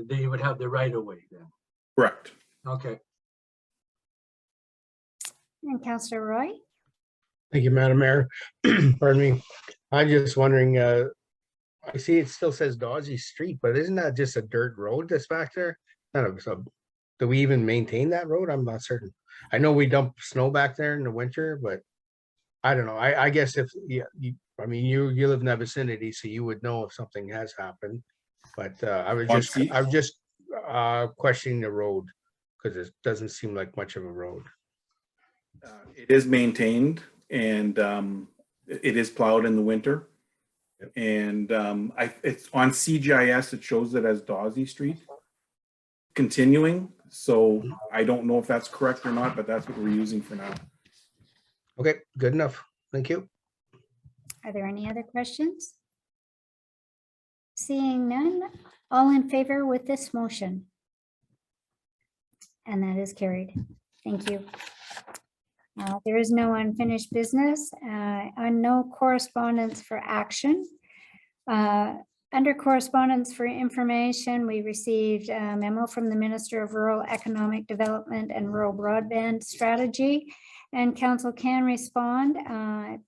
they would have the right of way then? Correct. Okay. And Councillor Roy? Thank you, Madam Mayor. Pardon me. I'm just wondering, I see it still says Dawsey Street, but isn't that just a dirt road that's back there? Do we even maintain that road? I'm not certain. I know we dump snow back there in the winter, but I don't know. I guess if you live in that vicinity, so you would know if something has happened. But I was just questioning the road because it doesn't seem like much of a road. It is maintained, and it is plowed in the winter. Yep. And it's on CGIS, it shows it as Dawsey Street continuing. So I don't know if that's correct or not, but that's what we're using for now. Okay, good enough. Thank you. Are there any other questions? Seeing none, all in favor with this motion? And that is carried. Thank you. There is no unfinished business and no correspondence for action. Under correspondence for information, we received a memo from the Minister of Rural Economic Development and Rural Broadband Strategy, and Council can respond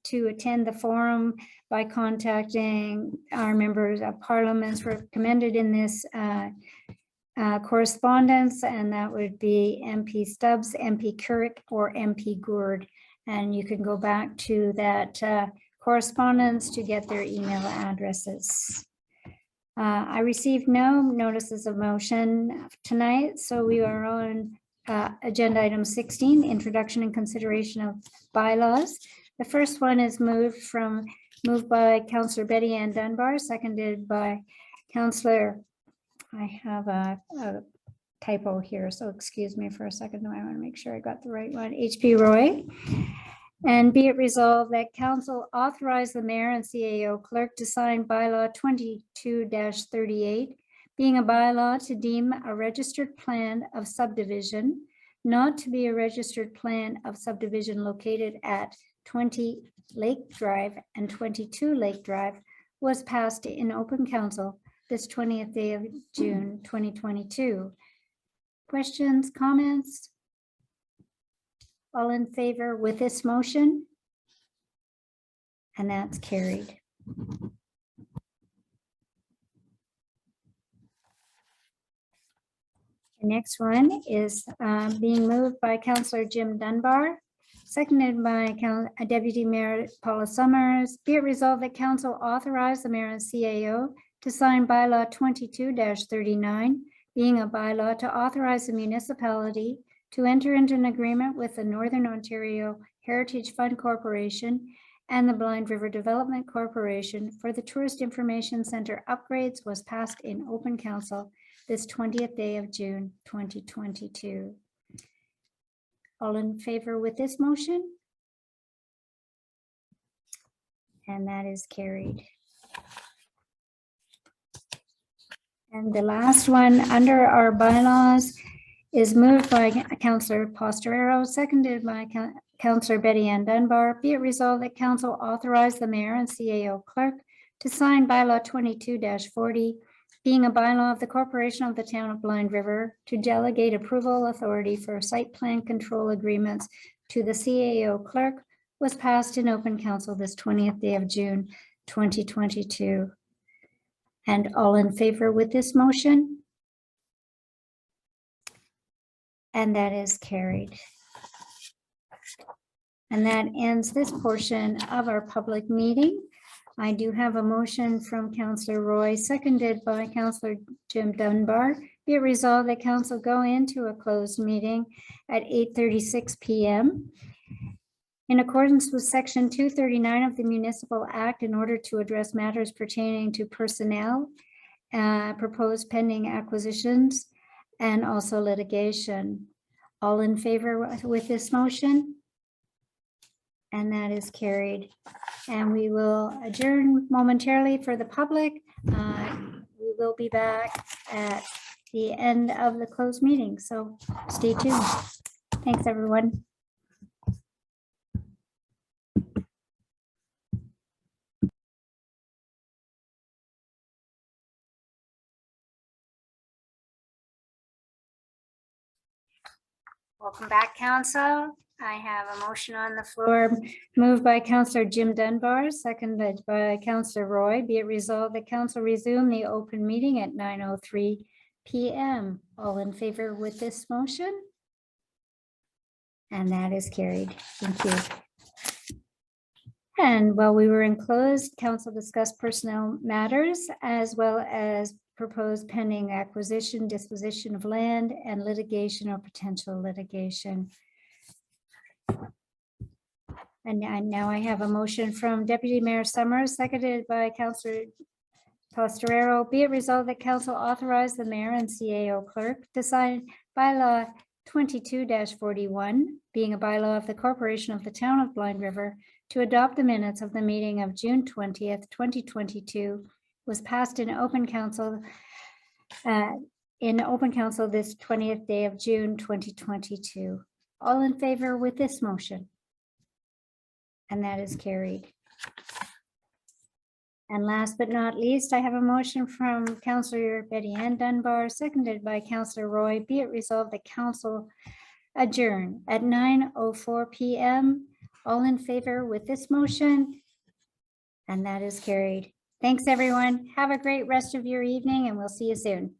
to attend the forum by contacting our members of parliaments recommended in this correspondence, and that would be MP Stubbs, MP Couric, or MP Gourd. And you can go back to that correspondence to get their email addresses. I received no notices of motion tonight, so we are on agenda item 16, introduction and consideration of bylaws. The first one is moved by Councillor Betty Ann Dunbar, seconded by Councillor, I have a typo here, so excuse me for a second. I want to make sure I got the right one. H.P. Roy. And be it resolved that Council authorize the mayor and CAO clerk to sign bylaw 22-38, being a bylaw to deem a registered plan of subdivision not to be a registered plan of subdivision located at 20 Lake Drive and 22 Lake Drive was passed in open council this 20th day of June 2022. Questions, comments? All in favor with this motion? And that's carried. The next one is being moved by Councillor Jim Dunbar, seconded by Deputy Mayor Paula Summers. Be it resolved that council authorize the mayor and CAO to sign bylaw 22-39, being a bylaw to authorize the municipality to enter into an agreement with the Northern Ontario Heritage Fund Corporation and the Blind River Development Corporation for the Tourist Information Center upgrades was passed in open council this 20th day of June 2022. All in favor with this motion? And that is carried. And the last one under our bylaws is moved by Councillor Posterero, seconded by Councillor Betty Ann Dunbar. Be it resolved that council authorize the mayor and CAO clerk to sign bylaw 22-40, being a bylaw of the corporation of the town of Blind River to delegate approval authority for site plan control agreements to the CAO clerk, was passed in open council this 20th day of June 2022. And all in favor with this motion? And that is carried. And that ends this portion of our public meeting. I do have a motion from Councillor Roy, seconded by Councillor Jim Dunbar. Be it resolved that council go into a closed meeting at 8:36 p.m. in accordance with Section 239 of the Municipal Act in order to address matters pertaining to personnel, proposed pending acquisitions, and also litigation. All in favor with this motion? And that is carried. And we will adjourn momentarily for the public. We will be back at the end of the closed meeting, so stay tuned. Thanks, everyone. Welcome back, council. I have a motion on the floor moved by Councillor Jim Dunbar, seconded by Councillor Roy. Be it resolved that council resume the open meeting at 9:03 p.m. All in favor with this motion? And that is carried. Thank you. And while we were in closed, council discussed personnel matters as well as proposed pending acquisition, disposition of land, and litigation or potential litigation. And now I have a motion from Deputy Mayor Summers, seconded by Councillor Posterero. Be it resolved that council authorize the mayor and CAO clerk to sign bylaw 22-41, being a bylaw of the corporation of the town of Blind River, to adopt the minutes of the meeting of June 20th, 2022, was passed in open council this 20th day of June 2022. All in favor with this motion? And that is carried. And last but not least, I have a motion from Councillor Betty Ann Dunbar, seconded by Councillor Roy. Be it resolved that council adjourn at 9:04 p.m. All in favor with this motion? And that is carried. Thanks, everyone. Have a great rest of your evening, and we'll see you soon.